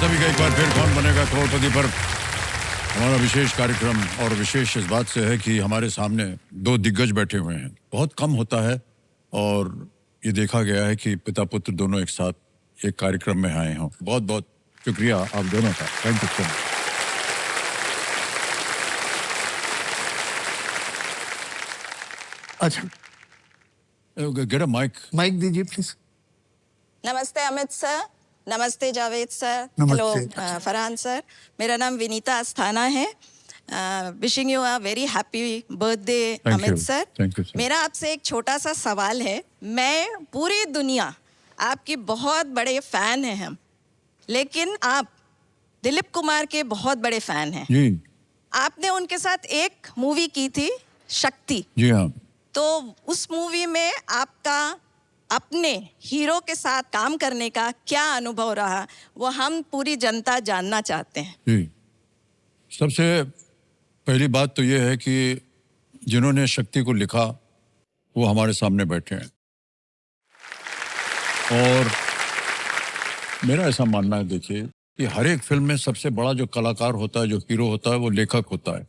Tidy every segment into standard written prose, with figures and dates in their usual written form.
सभी का एक बार फिर कौन बनेगा करोड़पति पर हमारा विशेष कार्यक्रम। और विशेष इस बात से है कि हमारे सामने दो दिग्गज बैठे हुए हैं। बहुत कम होता है और ये देखा गया है कि पिता पुत्र दोनों एक साथ एक कार्यक्रम में आए हों। बहुत बहुत शुक्रिया आप दोनों का। Thank you so much. अच्छा गेट अ माइक दीजिए प्लीज। नमस्ते अमित सर, नमस्ते जावेद सर, नमस्ते। Hello Farhan sir. मेरा नाम विनीता अस्थाना है। Wishing you a very happy birthday Amit sir. Thank you sir. मेरा आपसे एक छोटा सा सवाल है। मैं पूरी दुनिया आपकी बहुत बड़े फैन हैं हम, लेकिन आप दिलीप कुमार के बहुत बड़े फैन हैं जी। आपने उनके साथ एक मूवी की थी शक्ति। जी हाँ। तो उस मूवी में आपका अपने हीरो के साथ काम करने का क्या अनुभव रहा, वो हम पूरी जनता जानना चाहते हैं। जी, सबसे पहली बात तो ये है कि जिन्होंने शक्ति को लिखा वो हमारे सामने बैठे हैं। और मेरा ऐसा मानना है, देखिए, कि हर एक फिल्म में सबसे बड़ा जो कलाकार होता है, जो हीरो होता है, वो लेखक होता है।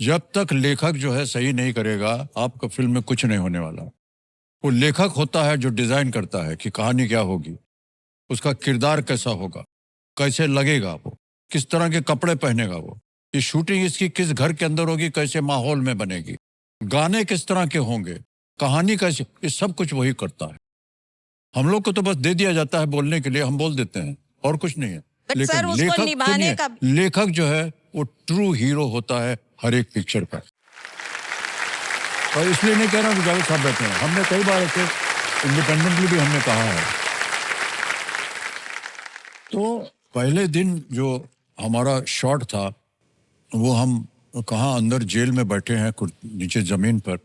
जब तक लेखक जो है सही नहीं करेगा, आपका फिल्म में कुछ नहीं होने वाला। वो लेखक होता है जो डिजाइन करता है कि कहानी क्या होगी, उसका किरदार कैसा होगा, कैसे लगेगा, वो किस तरह के कपड़े पहनेगा, वो ये शूटिंग इसकी किस घर के अंदर होगी, कैसे माहौल में बनेगी, गाने किस तरह के होंगे, कहानी कैसे, ये सब कुछ वही करता है। हम लोग को तो बस दे दिया जाता है बोलने के लिए, हम बोल देते हैं और कुछ नहीं है। But सर, उसको निभाने का लेखक जो है वो ट्रू हीरो होता है हर एक पिक्चर का। और इसलिए नहीं कह रहा हूँ जावेद साहब बैठे हैं, हमने कई बार ऐसे इंडिपेंडेंटली भी हमने कहा है। तो पहले दिन जो हमारा शॉट था, वो हम कहाँ अंदर जेल में बैठे हैं नीचे जमीन पर,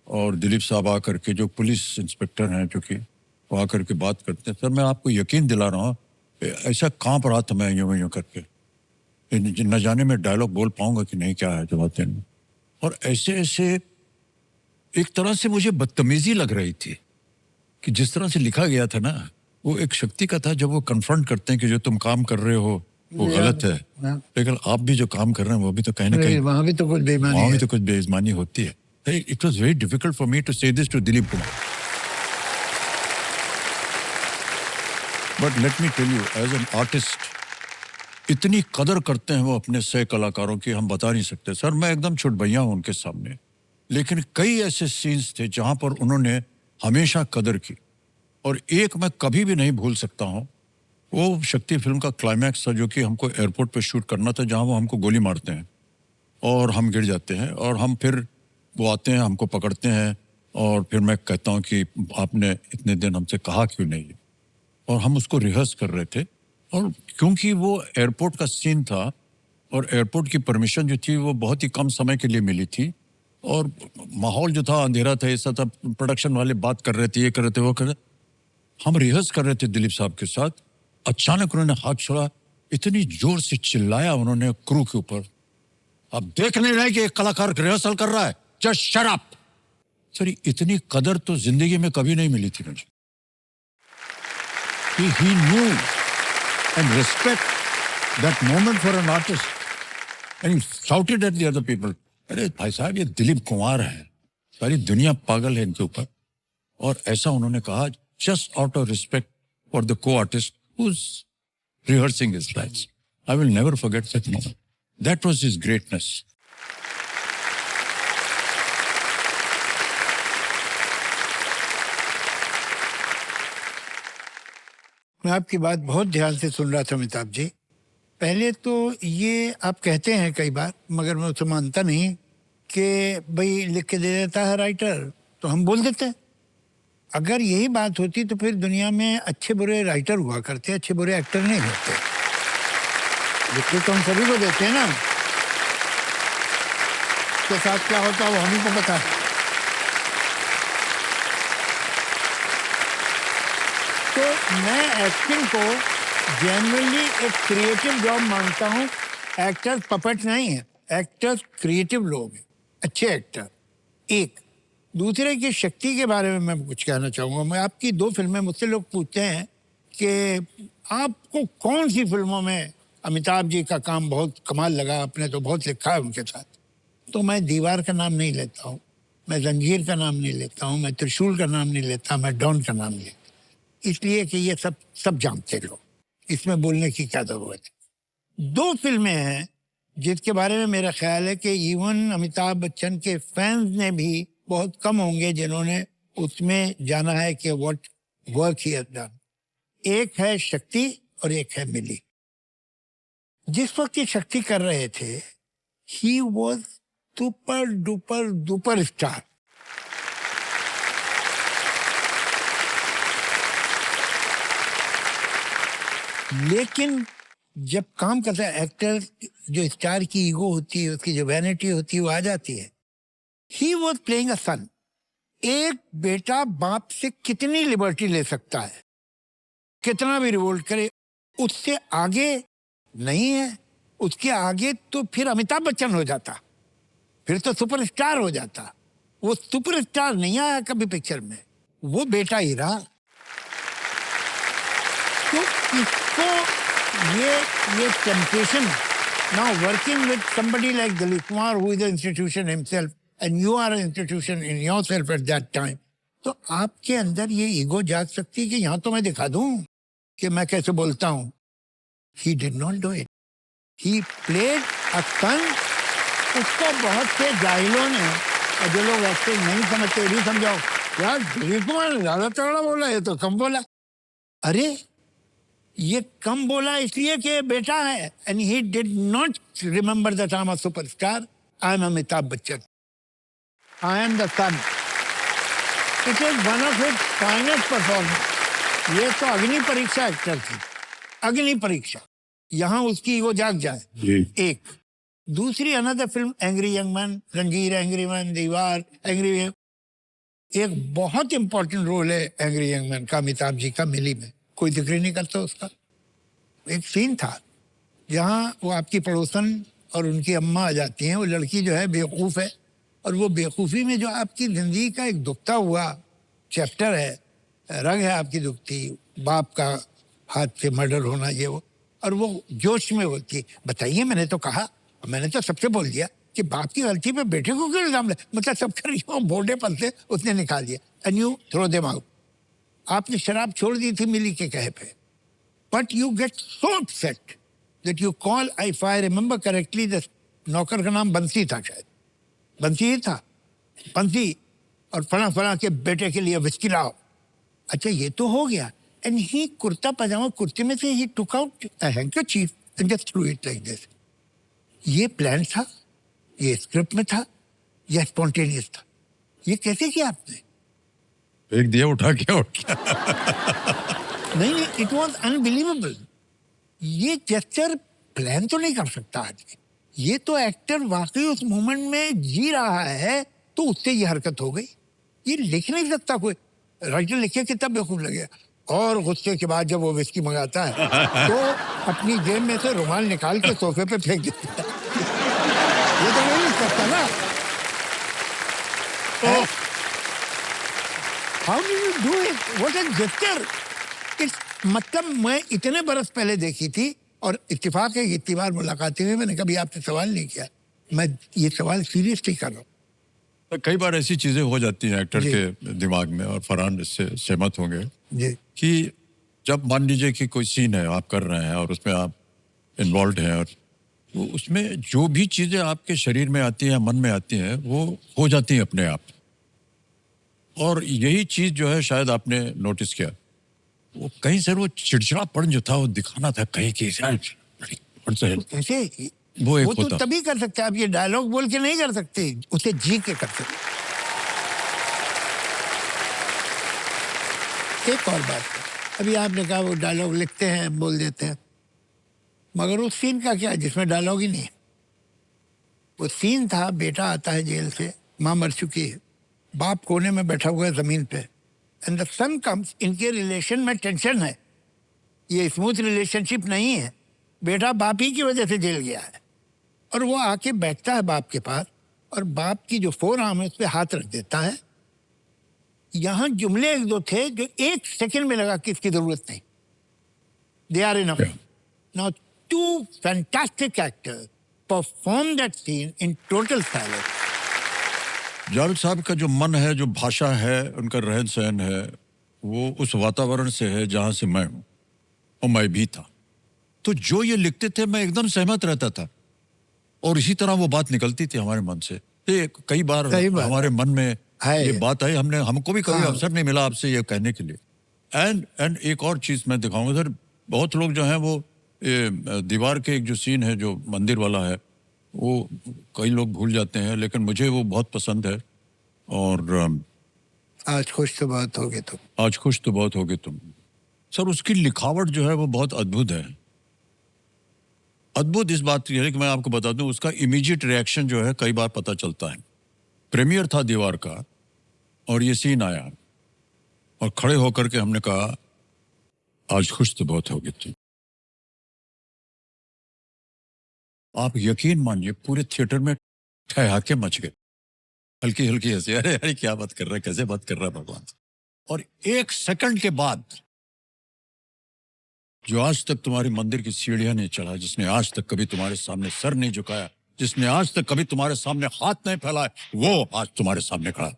और दिलीप साहब आकर के, जो पुलिस इंस्पेक्टर हैं, जो कि वो आकर के बात करते हैं। सर, मैं आपको यकीन दिला रहा हूँ, ऐसा कांप रहा था मैं यूं करके, न जाने में डायलॉग बोल पाऊंगा कि नहीं, क्या है जो बातें। और ऐसे ऐसे एक तरह से मुझे बदतमीजी लग रही थी कि जिस तरह से लिखा गया था ना, वो एक शक्ति का था, जब वो कन्फ्रंट करते हैं कि जो तुम काम कर रहे हो वो गलत है, लेकिन आप भी जो काम कर रहे हैं वो भी तो कहीं ना कहीं वहाँ भी तो कुछ बेईमानी होती है। It was very difficult for me to say this to Dilip Kumar, but let me tell you, as an artist इतनी कदर करते हैं वो अपने सह कलाकारों की, हम बता नहीं सकते। सर, मैं एकदम छुटभैया हूं उनके सामने, लेकिन कई ऐसे सीन्स थे जहां पर उन्होंने हमेशा कदर की। और एक मैं कभी भी नहीं भूल सकता हूं, वो शक्ति फिल्म का क्लाइमैक्स था, जो कि हमको एयरपोर्ट पे शूट करना था, जहां वो हमको गोली मारते हैं और हम गिर जाते हैं, और हम फिर वो आते हैं, हमको पकड़ते हैं, और फिर मैं कहता हूं कि आपने इतने दिन हमसे कहा क्यों नहीं। और हम उसको रिहर्स कर रहे थे, और क्योंकि वो एयरपोर्ट का सीन था और एयरपोर्ट की परमिशन जो थी वो बहुत ही कम समय के लिए मिली थी, और माहौल जो था अंधेरा था, ऐसा था, प्रोडक्शन वाले बात कर रहे थे, ये कर रहे थे, वो कर रहे थे, हम रिहर्स कर रहे थे दिलीप साहब के साथ। अचानक उन्होंने हाथ छोड़ा, इतनी जोर से चिल्लाया उन्होंने क्रू के ऊपर, आप देख नहीं रहे कि एक कलाकार रिहर्सल कर रहा है, जस्ट शट अप। सर, इतनी कदर तो जिंदगी में कभी नहीं मिली थी मुझे। He knew and respect that moment for an artist, and he shouted at the other people, अरे भाई साहब, ये दिलीप कुमार है, सारी दुनिया पागल है इनके ऊपर। और ऐसा उन्होंने कहा, just out of respect for the co-artist who's rehearsing his lines. I will never forget that moment. That was his greatness. मैं आपकी बात बहुत ध्यान से सुन रहा था अमिताभ जी। पहले तो ये आप कहते हैं कई बार, मगर मैं उसे मानता नहीं, कि भाई लिख के दे देता है राइटर तो हम बोल देते हैं। अगर यही बात होती तो फिर दुनिया में अच्छे बुरे राइटर हुआ करते, अच्छे बुरे एक्टर नहीं होते। लिख के तो हम सभी को देते हैं ना, उसके साथ क्या होता है वो हम ही को पता है। तो मैं एक्टिंग को जेन्युइनली एक क्रिएटिव जॉब मानता हूँ। एक्टर्स पपेट नहीं है, एक्टर्स क्रिएटिव लोग हैं, अच्छे एक्टर। एक दूसरे की शक्ति के बारे में मैं कुछ कहना चाहूँगा। मैं आपकी 2 फिल्में, मुझसे लोग पूछते हैं कि आपको कौन सी फिल्मों में अमिताभ जी का काम बहुत कमाल लगा, आपने तो बहुत लिखा है उनके साथ, तो मैं दीवार का नाम नहीं लेता हूँ, मैं जंजीर का नाम नहीं लेता हूँ, मैं त्रिशूल का नाम नहीं लेता, मैं डॉन का नाम लेता, इसलिए कि ये सब जानते लोग, इसमें बोलने की क्या जरूरत है। 2 फिल्में हैं जिसके बारे में मेरा ख्याल है कि इवन अमिताभ बच्चन के फैंस ने भी बहुत कम होंगे जिन्होंने उसमें जाना है कि what work he has done. एक है शक्ति और एक है मिली। जिस वक्त ये शक्ति कर रहे थे, he was super duper duper star. लेकिन जब काम करता है एक्टर, जो स्टार की ईगो होती है, उसकी जो वैनिटी होती है, वो आ जाती है। ही वॉज प्लेइंग अ सन। एक बेटा बाप से कितनी लिबर्टी ले सकता है, कितना भी रिवोल्ट करे, उससे आगे नहीं है। उसके आगे तो फिर अमिताभ बच्चन हो जाता, फिर तो सुपरस्टार हो जाता। वो सुपरस्टार नहीं आया कभी पिक्चर में, वो बेटा ही रहा। तो इसको ये temptation, now working with somebody like Dilip Kumar who is an institution himself and you are an institution in yourself at that time, तो आपके अंदर ये ईगो जाग सकती है कि यहाँ तो मैं दिखा दूं कि मैं कैसे बोलता हूँ। He did not do it. He played a son. उसको बहुत से जाहिलों ने, और जो लोग एक्टिंग नहीं समझते, भी समझाओ यार दिलीप कुमार ने ज्यादा तगड़ा बोला, ये तो कम बोला। अरे ये कम बोला इसलिए कि बेटा है, and he did not remember that I'm a superstar. I am Amitabh Bachchan. I am the son. It is one of his finest performance. ये तो अग्नि परीक्षा एक्टर थी, अग्नि परीक्षा। यहाँ उसकी ईगो जाग जाए। एक दूसरी another film angry young man, रंगीर, एंग्री मैन, दीवार, एंग्री, एक बहुत इंपॉर्टेंट रोल है एंग्री यंग मैन का अमिताभ जी का मिली में, कोई जिक्र नहीं करता उसका। एक सीन था जहाँ वो आपकी पड़ोसन और उनकी अम्मा आ जाती हैं, वो लड़की जो है बेवकूफ़ है, और वो बेवकूफ़ी में जो आपकी जिंदगी का एक दुखता हुआ चैप्टर है, रंग है आपकी दुखती, बाप का हाथ से मर्डर होना, ये वो, और वो जोश में बोलती है, बताइए मैंने तो कहा, मैंने तो सबसे बोल दिया कि बाप की गलती पे बेटे को क्यों इल्जाम ले, मतलब सब कर बोर्डे पर से उसने निकाल दिया, and you throw them out. आपने शराब छोड़ दी थी मिली के कहे पे, but you get so upset that you call, if I remember correctly, the नौकर का नाम बंसी था, शायद बंसी ही था, बंसी, और फला फला के बेटे के लिए विस्की लाओ। अच्छा ये तो हो गया, एंड ही कुर्ता पजामा, कुर्ते में से ही took out a handkerchief and just threw it like this. ये प्लान था, ये स्क्रिप्ट में था, या स्पॉन्टेनियस था? ये कैसे किया आपने? फेंक दिया उठा के, और क्या। नहीं, इट वॉज अनबिलीवेबल। ये जेस्चर प्लान तो नहीं कर सकता आदमी, ये तो एक्टर वाकई उस मोमेंट में जी रहा है, तो उससे ये हरकत हो गई। ये लिख नहीं सकता कोई राइटर, लिखे कितना बेवकूफ लगेगा। और गुस्से के बाद जब वो विस्की मंगाता है तो अपनी जेब में से रुमाल निकाल के सोफे पे फेंक देता है। ये तो नहीं सकता ना। How do you do it? What a gesture! मतलब मैं इतने बरस पहले देखी थी, और इत्तेफाक है इतनी बार मुलाकातें हुई, मैंने कभी आपसे सवाल नहीं किया। मैं ये सवाल सीरियसली कर रहा हूँ। तो कई बार ऐसी चीजें हो जाती हैं एक्टर के दिमाग में, और फरहान इससे सहमत होंगे जी, कि जब मान लीजिए कि कोई सीन है आप कर रहे हैं और उसमें आप इन्वॉल्व हैं, और वो उसमें जो भी चीजें आपके शरीर में आती हैं, मन में आती हैं, वो हो जाती हैं अपने आप। और यही चीज जो है शायद आपने नोटिस किया, वो कहीं से वो चिड़चिड़ापन जो था वो दिखाना था कहीं की, कैसे? वो एक वो तो होता। तभी कर सकते हैं आप, ये डायलॉग बोल के नहीं कर सकते, उसे जी के कर सकते। एक और बात है, अभी आपने कहा वो डायलॉग लिखते हैं, बोल देते हैं, मगर उस सीन का क्या जिसमें डायलॉग ही नहीं है? वो सीन था, बेटा आता है जेल से, माँ मर चुकी है, बाप कोने में बैठा हुआ है जमीन पे, एंड द सन कम्स। इनके रिलेशन में टेंशन है, ये स्मूथ रिलेशनशिप नहीं है, बेटा बाप ही की वजह से जेल गया है, और वो आके बैठता है बाप के पास, और बाप की जो फोर आर्म है उस पर हाथ रख देता है। यहाँ जुमले एक दो थे जो एक सेकंड में लगा कि इसकी जरूरत नहीं, they are enough. Yeah. Now, two fantastic actors perform that scene in total silence. Javed साहब का जो मन है, जो भाषा है, उनका रहन सहन है, वो उस वातावरण से है जहां से मैं हूं और मैं भी था। तो जो ये लिखते थे मैं एकदम सहमत रहता था और इसी तरह वो बात निकलती थी हमारे मन से। ये कई बार हमारे मन में है। ये बात आई, हमको भी कभी हाँ। अवसर नहीं मिला आपसे ये कहने के लिए। एंड एक और चीज मैं दिखाऊंगा सर, बहुत लोग जो हैं वो ये दीवार के एक जो सीन है जो मंदिर वाला है वो कई लोग भूल जाते हैं, लेकिन मुझे वो बहुत पसंद है। और आज खुश तो बहुत होगे तुम। आज खुश तो बहुत होगे तुम, सर उसकी लिखावट जो है वो बहुत अद्भुत है। अद्भुत इस बात की है कि मैं आपको बता दूं, उसका इमीडिएट रिएक्शन जो है कई बार पता चलता है। प्रीमियर था दीवार का और ये सीन आया और खड़े होकर के हमने कहा आज खुश तो बहुत होगे तुम। आप यकीन मानिए पूरे थिएटर में ठहाके मच गए, हल्की हल्की हंसी, अरे अरे क्या बात कर रहा है, कैसे बात कर रहा है भगवान। और एक सेकंड के बाद जो आज तक तुम्हारी मंदिर की सीढ़ियां नहीं चढ़ा, जिसने आज तक कभी तुम्हारे सामने सर नहीं झुकाया, जिसने आज तक कभी तुम्हारे सामने हाथ नहीं फैलाया, वो आज तुम्हारे सामने खड़ा।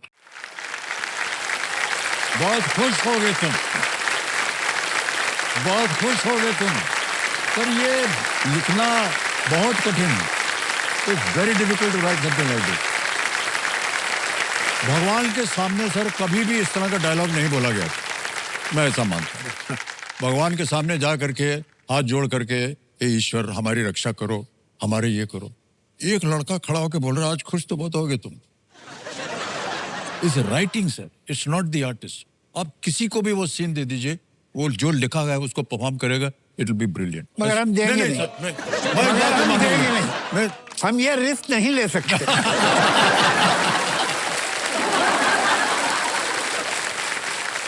बहुत खुश हो गए तुम, बहुत खुश हो गए तुम। पर ये लिखना बहुत कठिन है, it's very difficult to write something like this. भगवान के सामने सर कभी भी इस तरह का डायलॉग नहीं बोला गया, मैं ऐसा मानता हूँ। भगवान के सामने जा करके हाथ जोड़ करके ए ईश्वर हमारी रक्षा करो, हमारे ये करो। एक लड़का खड़ा होकर बोल रहा है आज खुश तो बहुत होगे तुम। इस writing sir, it's not the artist. आप किसी को भी वो सीन दे दीजिए, वो जो लिखा गया है उसको परफॉर्म करेगा, इट विल बी ब्रिलियंट। मगर हम देंगे नहीं, हम ये रिस्क नहीं ले सकते।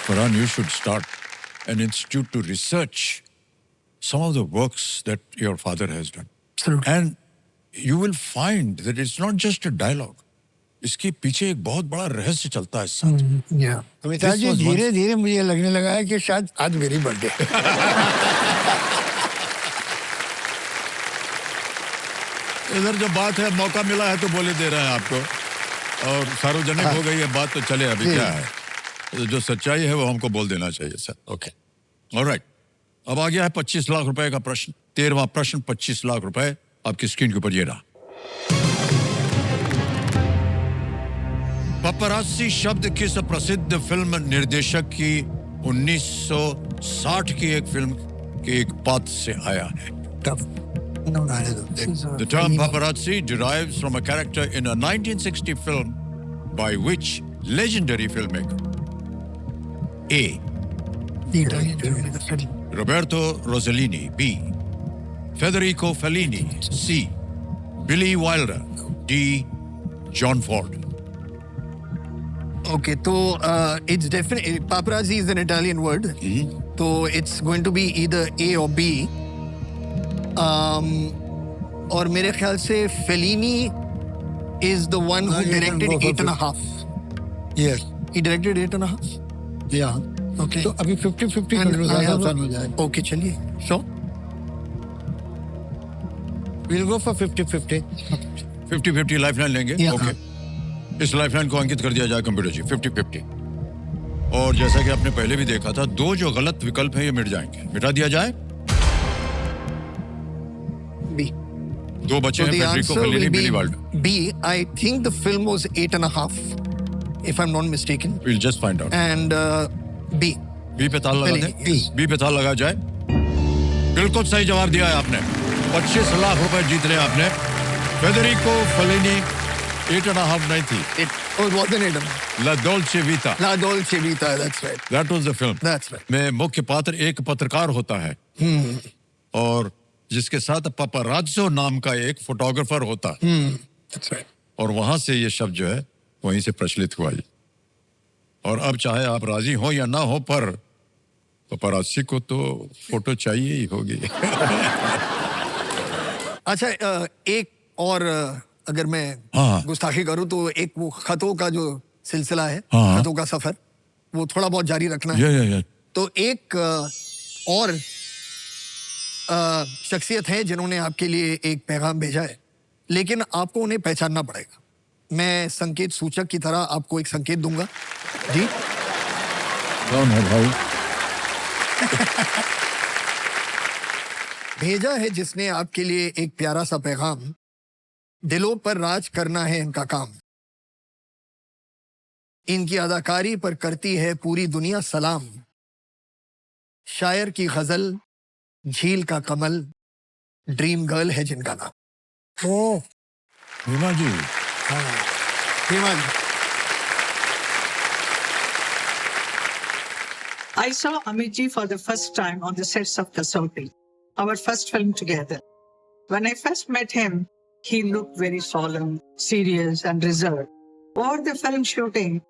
Farhan, you should start an institute to research some of the works that your father has done. Absolutely. And you will find that it's not just a dialogue. इसके पीछे एक बहुत बड़ा रहस्य चलता है साथ। अमिताभ जी, धीरे धीरे मुझे लगने लगा है कि शायद आज मेरी बर्थडे। इधर जो बात है, मौका मिला है तो बोले दे रहे हैं आपको, और सार्वजनिक हो गई है बात तो चले, अभी क्या है, जो सच्चाई है वो हमको बोल देना चाहिए सर। Okay, alright. अब आ गया है 25 लाख रुपए का प्रश्न। 13वां प्रश्न, 25 लाख रुपए आपकी स्क्रीन के ऊपर ये रहा। पपरासी शब्द किस प्रसिद्ध फिल्म निर्देशक की 1960 की एक फिल्म के एक पात्र से आया है? The term paparazzi derives from a character in a 1960 film by which legendary filmmaker? A. Roberto Rossellini. B. Federico Fellini. C. Billy Wilder. D. John Ford. Okay, so it's definitely paparazzi is an Italian word, so it's going to be either A or B. और मेरे ख्याल से Fellini is the one who directed 8.5. Yes. He directed 8.5. Yeah. Okay. तो अभी 50-50 कर लो, ज़्यादा आसान हो जाएगा। Okay, चलिए. Sure. We'll go for 50-50. 50-50 lifeline लेंगे? Yeah. ओके, इस लाइफलाइन को अंकित कर दिया जाए कंप्यूटर जी। 50-50। और जैसा कि आपने पहले भी देखा था, दो जो गलत विकल्प हैं ये मिट जाएंगे। मिटा दिया जाए। B. दो बचे हैं, Federico Fellini, Billy Wilder. B. I think the film was 8.5, if I'm not mistaken. We'll just find out. And B. B पे ताला लगा दें? Fellini. बी पे ताला लगा जाए। बिल्कुल सही जवाब दिया है आपने। 25 लाख रुपए जीत रहे आपने। फेडरिको फेलिनी 8.5 नहीं थी। It wasn't 8.5. La Dolce Vita. La Dolce Vita, that's right. That was the film. That's right. में मुख्य पात्र एक पत्रकार होता है और जिसके साथ पपराज़्ज़ो नाम का एक फोटोग्राफर होता है। That's right. और वहां से ये शब्द जो है वहीं से प्रचलित हुआ ये। और अब चाहे आप राजी हो या ना हो, पर पपराज़्ज़ी को तो फोटो चाहिए ही होगी। अच्छा, एक और अगर मैं हाँ। गुस्ताखी करूं तो एक वो खतों का जो सिलसिला है, हाँ। खतों का सफर, वो थोड़ा बहुत जारी रखना है। या तो एक और शख्सियत हैं जिन्होंने आपके लिए एक पैगाम भेजा है, लेकिन आपको उन्हें पहचानना पड़ेगा। मैं संकेत सूचक की तरह आपको एक संकेत दूंगा। जी कौन है भाई? भेजा है जिसने आपके लिए एक प्यारा सा पैगाम, दिलों पर राज करना है इनका काम, इनकी अदाकारी पर करती है पूरी दुनिया सलाम, शायर की गजल, झील का कमल, ड्रीम गर्ल है जिनका नाम। ओह हिमा जी, Hema ji, I saw Amit ji for the first time on the sets of Kasauti, our first film together. When I first met him, he looked very solemn, serious and reserved. Over the film shooting,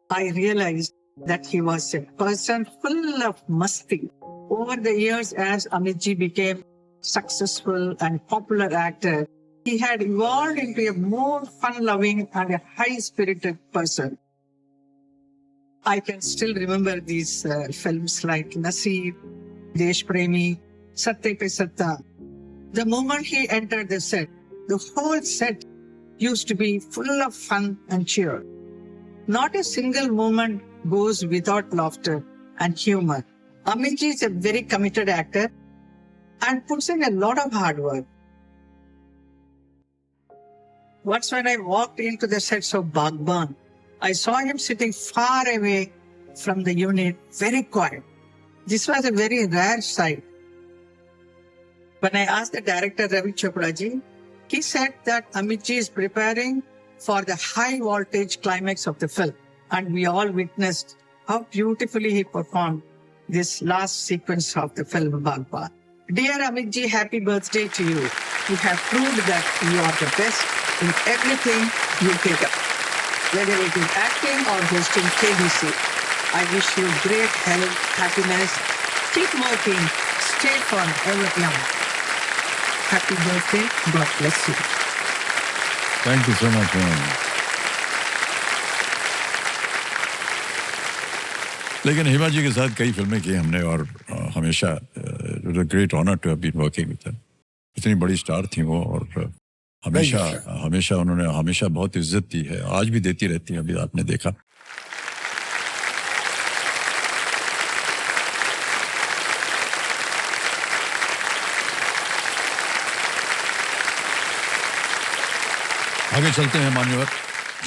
I realized that he was a person full of masti. Over the years, as Amit ji became successful and popular actor, he had evolved into a more fun-loving and a high-spirited person. I can still remember these films like Naseeb, Desh Premi, Satya Pe Satta. The moment he entered the set, the whole set used to be full of fun and cheer. Not a single moment goes without laughter and humor. Amit ji is a very committed actor and puts in a lot of hard work. Once when I walked into the sets of Bagban, I saw him sitting far away from the unit, very quiet. This was a very rare sight. When I asked the director Ravi Chopra ji, he said that Amit ji is preparing for the high voltage climax of the film, and we all witnessed how beautifully he performed this last sequence of the film Bagban. Dear Amit ji, happy birthday to you. You have proved that you are the best in everything you take up. Whether it is acting or hosting KBC, I wish you great health, happiness. Keep working. Stay fun, ever young. Happy birthday. God bless you. Thank you so much ma'am. लेकिन हिमा जी के साथ कई फिल्में की हमने और हमेशा great honour to have been working with him. इतनी बड़ी स्टार थी वो और हमेशा उन्होंने हमेशा बहुत इज्जत दी है, आज भी देती रहती है, अभी आपने देखा। आगे चलते हैं मान्यवर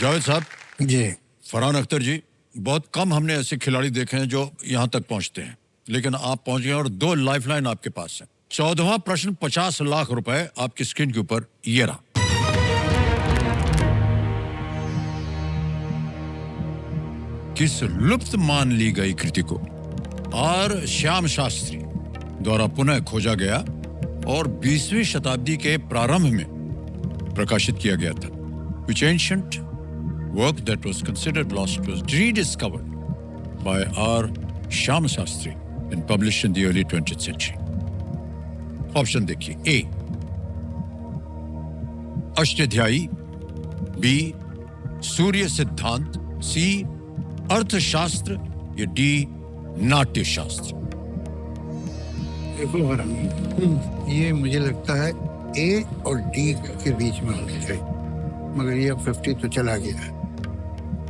जावेद साहब जी। फरहान अख्तर जी, बहुत कम हमने ऐसे खिलाड़ी देखे हैं जो यहाँ तक पहुँचते हैं, लेकिन आप पहुँच गए और 2 लाइफलाइन आपके पास है। 14वां प्रश्न 50 लाख रुपए आपकी स्क्रीन के ऊपर ये रहा। किस लुप्त मान ली गई कृति को आर श्याम शास्त्री द्वारा पुनः खोजा गया और 20वीं शताब्दी के प्रारंभ में प्रकाशित किया गया था? Which ancient work that was considered lost was rediscovered by R. Shyam Shastri and published in the early 20th century. Option देखिए, ए अष्टाध्यायी, बी सूर्य सिद्धांत, सी अर्थशास्त्र या डी नाट्यशास्त्र। देखो ये मुझे लगता है ए और डी के बीच में होना चाहिए, मगर ये 50 तो चला गया है,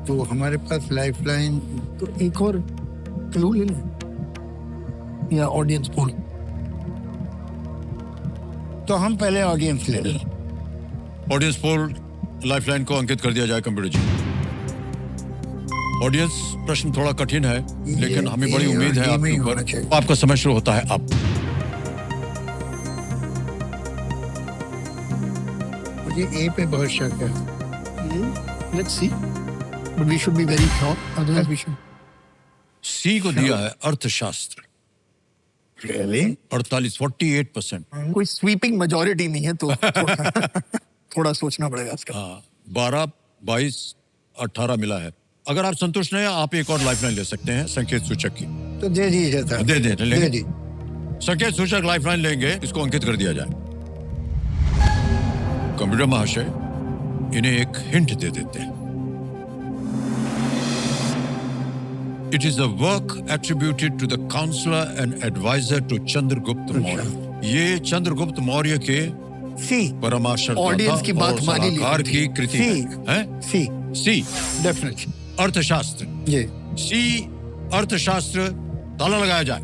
तो हमारे पास लाइफलाइन तो एक और क्लू ले लें या ऑडियंस पोल। तो हम पहले ऑडियंस ले लें। ऑडियंस पोल लाइफलाइन को अंकित कर दिया जाए कंप्यूटर जी। ऑडियंस प्रश्न थोड़ा कठिन है, लेकिन हमें बड़ी उम्मीद है आपके ऊपर। आपका समय शुरू होता है अब। मुझे ए पे बहुत शक है। let's see, but we should be very sure. Otherwise we should. सी को दिया है अर्थशास्त्र। Really? 48% कोई स्वीपिंग मेजॉरिटी नहीं है तो थोड़ा सोचना पड़ेगा इसका। हाँ, 12, 22, 18 मिला है। अगर आप संतुष्ट नहीं हैं, आप एक और लाइफलाइन ले सकते हैं संकेत सूचक की। तो दे दीजिए सर। दे दे दी। संकेत सूचक लाइफलाइन लेंगे, इसको अंकित कर दिया जाए। कंप्यूटर महाशय इन्हें एक हिंट दे देते हैं। It is a work attributed to the counselor and advisor to Chandragupta Maurya. ये चंद्रगुप्त मौर्य के सी परमाशर्ता Audience की बात और मानी ली सलाहकार थी। की कृति सी है सी सी डेफिनेटली अर्थशास्त्र। जी सी अर्थशास्त्र, ताला लगाया जाए।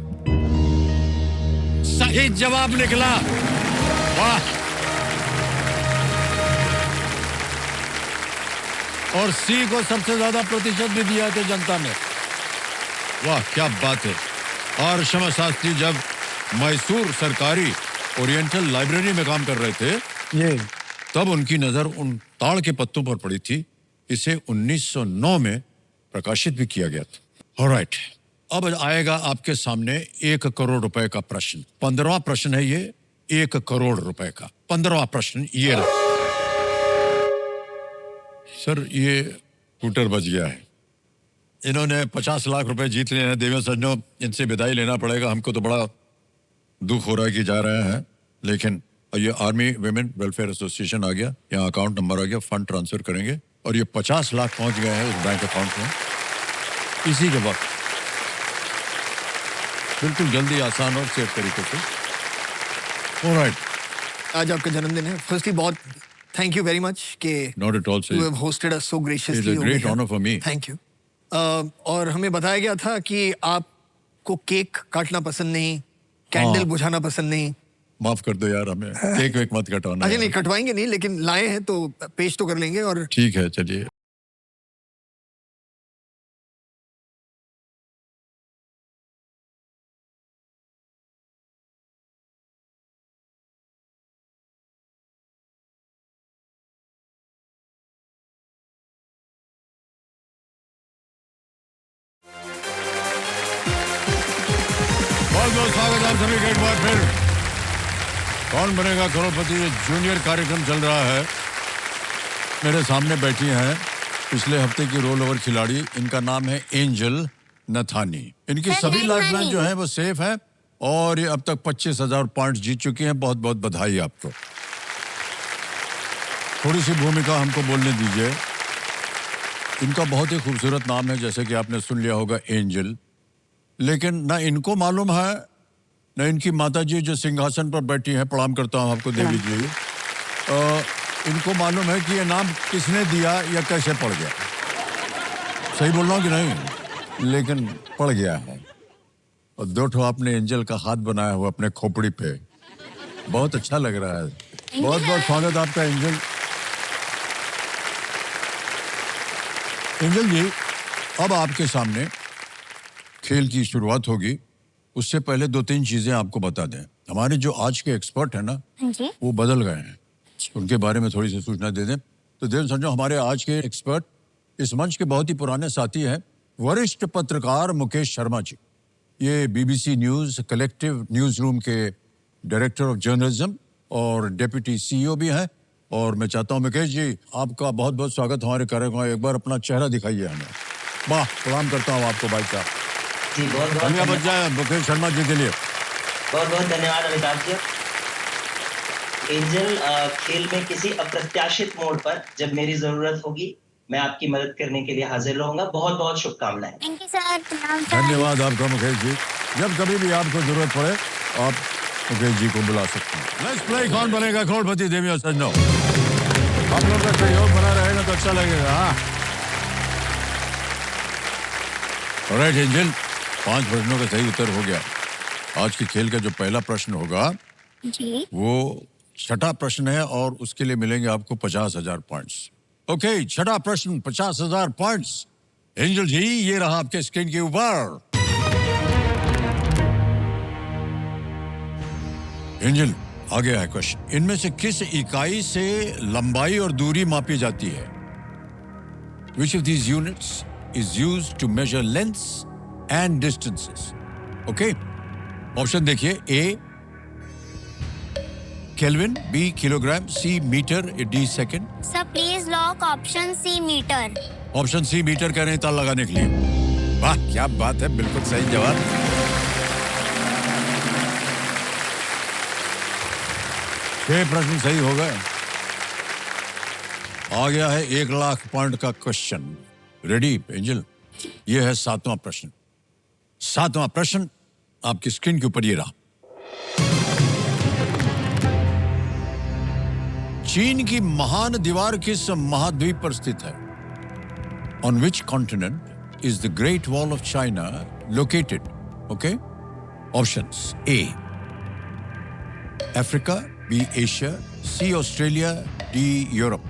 सही जवाब निकला। वाह। और सी को सबसे ज्यादा प्रतिशत भी दिया था जनता ने। वाह क्या बात है। और क्षमा शास्त्री जब मैसूर सरकारी ओरिएंटल लाइब्रेरी में काम कर रहे थे जी तब उनकी नजर उन ताड़ के पत्तों पर पड़ी थी। इसे 1909 में प्रकाशित भी किया गया था। ऑलराइट, अब आएगा आपके सामने 1 करोड़ रुपए का प्रश्न। 15वां प्रश्न है ये, 1 करोड़ रुपए का 15वां प्रश्न ये रहा। सर ये स्कूटर बच गया है। इन्होंने 50 लाख रुपए जीत लिए हैं। देवेंद्र सज्जनों, इनसे विदाई लेना पड़ेगा। हमको तो बड़ा दुख हो रहा है कि जा रहे हैं, लेकिन ये आर्मी विमेन वेलफेयर एसोसिएशन आ गया, यहाँ अकाउंट नंबर आ गया, फंड ट्रांसफर करेंगे और ये 50 लाख पहुंच गए हैं उस बैंक अकाउंट में इसी के वक्त। बिल्कुल जल्दी, आसान और सेफ तरीके से। ऑलराइट, आज आपका जन्मदिन है। फर्स्टली बहुत थैंक यू वेरी मच कि not at all you have hosted us so graciously. It's a great honour for me. Thank you. और हमें बताया गया था कि आपको केक काटना पसंद नहीं, कैंडल हाँ। बुझाना पसंद नहीं। माफ कर दो यार, हमें केक वेक मत कटवाना। अजय नहीं कटवाएंगे नहीं, लेकिन लाए हैं तो पेश तो कर लेंगे। और ठीक है, चलिए। बहुत बहुत स्वागत आप सभी का एक बार फिर। कौन बनेगा करोड़पति ये जूनियर कार्यक्रम चल रहा है। मेरे सामने बैठी हैं पिछले हफ्ते की रोल ओवर खिलाड़ी। इनका नाम है एंजल नथानी। इनकी सभी लाइफलाइन जो है वो सेफ है और ये अब तक 25,000 पॉइंट्स जीत चुकी हैं। बहुत बहुत बधाई आपको। थोड़ी सी भूमिका हमको बोलने दीजिए। इनका बहुत ही खूबसूरत नाम है, जैसे कि आपने सुन लिया होगा, एंजल। लेकिन ना इनको मालूम है न इनकी माताजी जो सिंहासन पर बैठी हैं, प्रणाम करता हूं आपको देवी जी, इनको मालूम है कि ये नाम किसने दिया या कैसे पड़ गया। सही बोल रहा हूं कि नहीं? लेकिन पड़ गया है। और 2 ठो आपने एंजल का हाथ बनाया हुआ अपने खोपड़ी पे, बहुत अच्छा लग रहा है। बहुत बहुत स्वागत आपका एंजल। एंजल जी, अब आपके सामने खेल की शुरुआत होगी। उससे पहले 2-3 चीजें आपको बता दें। हमारे जो आज के एक्सपर्ट हैं ना, वो बदल गए हैं। उनके बारे में थोड़ी सी सूचना दे दें। तो देव समझो, हमारे आज के एक्सपर्ट इस मंच के बहुत ही पुराने साथी हैं, वरिष्ठ पत्रकार मुकेश शर्मा जी। ये BBC news collective news room के डायरेक्टर ऑफ जर्नलिज्म और डेप्यूटी सीईओ भी हैं। और मैं चाहता हूं मुकेश जी, आपका बहुत बहुत स्वागत हमारे कार्यक्रम में। एक बार अपना चेहरा दिखाइए हमें। वाह, प्रणाम करता हूँ आपको भाई साहब। जी बहुत बहुत धन्यवाद बच जाए मुकेश शर्मा जी के लिए। बहुत बहुत धन्यवाद अमिताभ जी। एंजल, खेल में किसी अप्रत्याशित मोड़ पर जब मेरी जरूरत होगी मैं आपकी मदद करने के लिए हाजिर रहूंगा। बहुत बहुत शुभकामनाएं। Thank you sir. धन्यवाद आपका मुकेश जी। जब कभी भी आपको जरूरत पड़े आप मुकेश जी को बुला सकते हैं। लेट्स प्ले कौन बनेगा करोड़पति देवी और सज्जनों। आप लोग का सहयोग बना रहेगा तो अच्छा लगेगा। हाँ, ऑलराइट एंजल, 5 प्रश्नों का सही उत्तर हो गया। आज के खेल का जो पहला प्रश्न होगा जी वो 6ठा प्रश्न है और उसके लिए मिलेंगे आपको 50,000 पॉइंट्स। ओके, 6ठा प्रश्न 50,000 पॉइंट्स। एंजल जी, ये रहा आपके स्क्रीन के ऊपर। एंजल, आ गया है क्वेश्चन। इनमें से किस इकाई से लंबाई और दूरी मापी जाती है? Which of these units is used to measure lengths and distances? Okay? Option देखिए। A kelvin, B kilogram, C metre, D second. Sir please lock option C metre. Option C metre कह रहे हैं ताला लगाने के लिए। वाह क्या बात है, बिल्कुल सही जवाब। छह प्रश्न सही हो गए। आ गया है 1 लाख पॉइंट का क्वेश्चन। Ready angel? ये है 7वां प्रश्न। 7वां प्रश्न आपकी स्क्रीन के ऊपर ये रहा। चीन की महान दीवार किस महाद्वीप पर स्थित है? On which continent is the Great Wall of China located? Okay, options: A Africa, B Asia, C Australia, D Europe.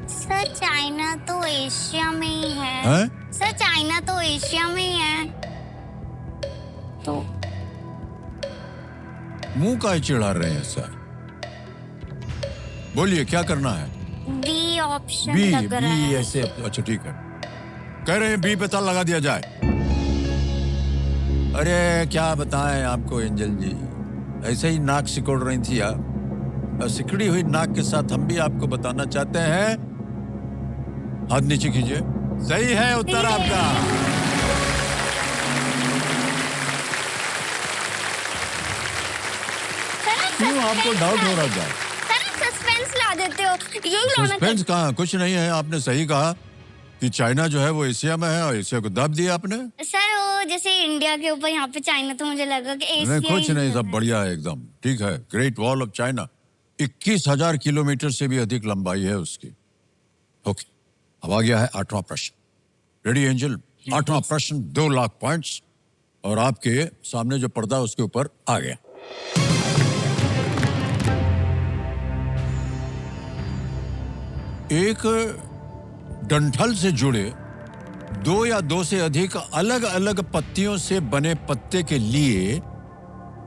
Sir China तो एशिया में ही है। हैं? सर चाइना तो एशिया में ही है। तो मुंह का चिढ़ा रहे हैं सर? बोलिए क्या करना है? बी ऑप्शन बी, लग रहा बी है। ऐसे, अच्छा ठीक है, कह रहे हैं बी पे ताला लगा दिया जाए। अरे क्या बताएं आपको एंजल जी, ऐसे ही नाक सिकोड़ रही थी आप, और सिकड़ी हुई नाक के साथ हम भी आपको बताना चाहते हैं। हाथ नीचे कीजिए। सही है उत्तर आपका। क्यों आपको डाउट हो रहा था? सर सस्पेंस ला देते हो, यही लाना सस्पेंस कहाँ, कुछ नहीं है। आपने सही कहा कि चाइना जो है वो एशिया में है और एशिया को दाब दिया आपने। सर वो जैसे इंडिया के ऊपर यहाँ पे चाइना, तो मुझे लगा कि एशिया नहीं, कुछ ही नहीं, है। सब बढ़िया है एकदम ठीक है। Great Wall of China 21,000 kilometre से भी अधिक लंबाई है उसकी। ओके, अब आ गया है 8वां प्रश्न। Ready angel? 8वां प्रश्न 2 लाख पॉइंट्स, और आपके सामने जो पर्दा है उसके ऊपर आ गया। एक डंठल से जुड़े 2 या 2 से अधिक अलग अलग पत्तियों से बने पत्ते के लिए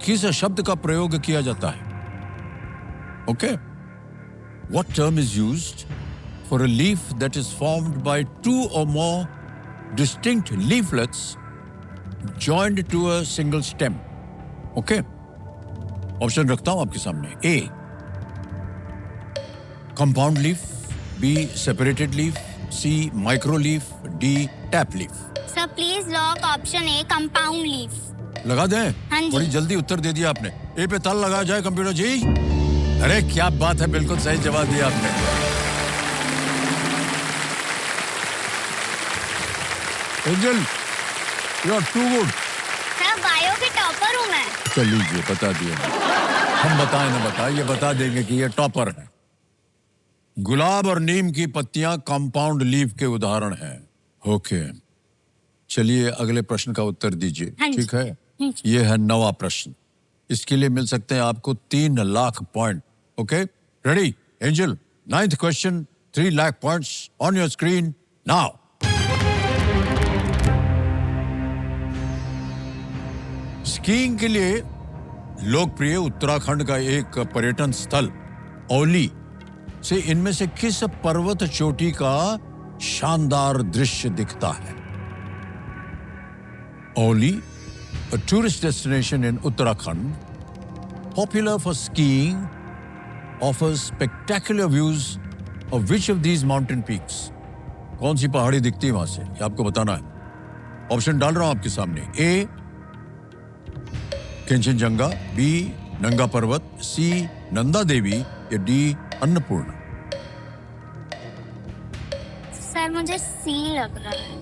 किस शब्द का प्रयोग किया जाता है? Okay, what term is used for a leaf that is formed by 2 or more distinct leaflets joined to a single stem? Okay, option रखता हूं आपके सामने। A compound leaf, B separated leaf, C micro leaf, D tap leaf. Sir please lock option A compound leaf. लगा दें? हाँ जी। बड़ी जल्दी उत्तर दे दिया आपने। ए पे ताला लगा जाए कंप्यूटर जी। अरे क्या बात है, बिल्कुल सही जवाब दिया आपने। Angel, you are too good. Sir bio के टॉपर हूँ मैं। चल लीजिए, बता दिए। हम बताएं ना बताएं, ये बता देंगे कि ये टॉपर है। गुलाब और नीम की पत्तियां कंपाउंड लीफ के उदाहरण हैं। ओके, चलिए अगले प्रश्न का उत्तर दीजिए। हाँ जी। ठीक है, हाँ जी। ये है 9वां प्रश्न। इसके लिए मिल सकते हैं आपको 3 lakh point. Okay, ready angel? 9th question, 3 lakh points on your screen now. Skiing के लिए लोकप्रिय उत्तराखंड का एक पर्यटन स्थल औली से इनमें से किस पर्वत चोटी का शानदार दृश्य दिखता है? Auli, a tourist destination in Uttarakhand, popular for skiing, offers spectacular views of which of these mountain peaks? कौन सी पहाड़ी दिखती है वहां से, ये आपको बताना है। ऑप्शन डाल रहा हूं आपके सामने। ए कंचनजंगा, बी नंगा पर्वत, सी नंदा देवी, या डी अन्नपूर्णा। सर मुझे सी लग रहा है।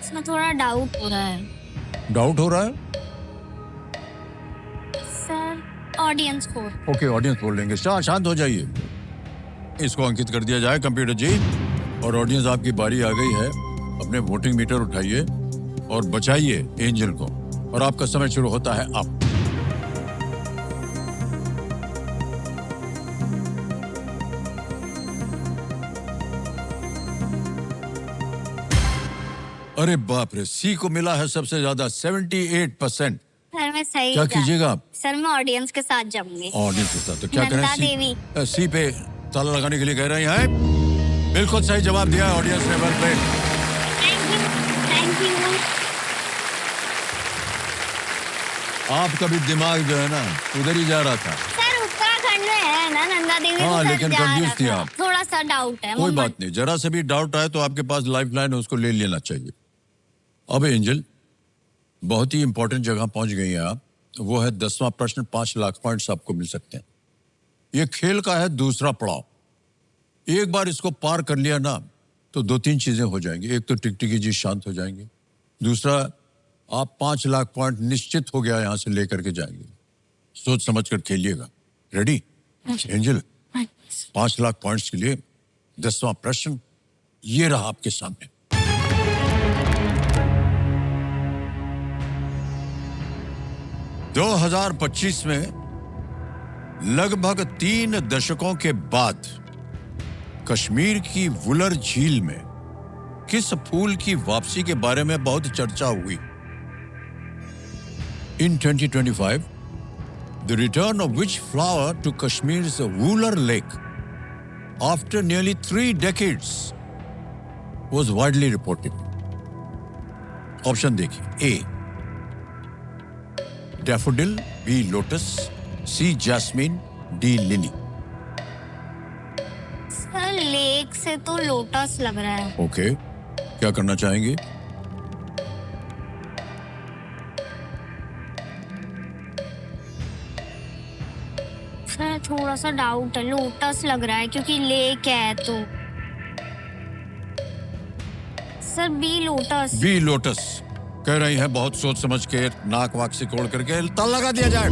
इसमें थोड़ा डाउट हो रहा है। डाउट हो रहा है? सर ऑडियंस को। ओके, ऑडियंस बोल लेंगे। शांत हो जाइए। इसको अंकित कर दिया जाए कंप्यूटर जी, और ऑडियंस आपकी बारी आ गई है। अपने वोटिंग मीटर उठाइए और बचाइए एंजल को, और आपका समय शुरू होता है अब। अरे बाप रे, सी को मिला है सबसे ज्यादा 78%। सर मैं सही क्या जा- कीजिएगा आप? सर मैं ऑडियंस के साथ जाऊंगी। ऑडियंस के साथ तो क्या करें? नंदा देवी। सी पे ताला लगाने के लिए कह रहे हैं। बिल्कुल सही जवाब दिया है ऑडियंस ने। Well played. Thank you, thank you. आपका भी दिमाग जो है ना उधर ही जा रहा था। सर उत्तराखंड में है ना नंदा देवी। हाँ, तो सर लेकिन जा confused रहा थी था। आप। थोड़ा सा डाउट है। कोई बात नहीं, जरा से भी डाउट आए तो आपके पास लाइफ लाइन है, उसको ले लेना चाहिए। अब एंजल, बहुत ही इंपॉर्टेंट जगह पहुंच गई हैं आप। वो है 10वां प्रश्न। 5 लाख पॉइंट्स आपको मिल सकते हैं। ये खेल का है दूसरा पड़ाव। एक बार इसको पार कर लिया ना तो 2-3 चीजें हो जाएंगी। एक तो टिकटिकी जी शांत हो जाएंगे, दूसरा आप 5 लाख पॉइंट निश्चित हो गया यहां से लेकर के जाएंगे। सोच समझ कर खेलिएगा। Ready Angel? 5 लाख पॉइंट्स के लिए 10वां प्रश्न ये रहा आपके सामने। दो 2025 में लगभग 3 दशकों के बाद कश्मीर की वुलर झील में किस फूल की वापसी के बारे में बहुत चर्चा हुई? In 2025, the return of which flower to Kashmir's Wular Lake after nearly 3 decades was widely reported. Option देखिए। A. Daffodil, B. Lotus, C. Jasmine, D. Lily. Sir lake से तो लोटस लग रहा है। ओके, क्या करना चाहेंगे? सर थोड़ा सा डाउट है, लोटस लग रहा है क्योंकि लेक है तो। Sir B lotus. B lotus कह रही हैं, बहुत सोच समझ के नाक वाक से कोड़ करके ताला लगा दिया जाए।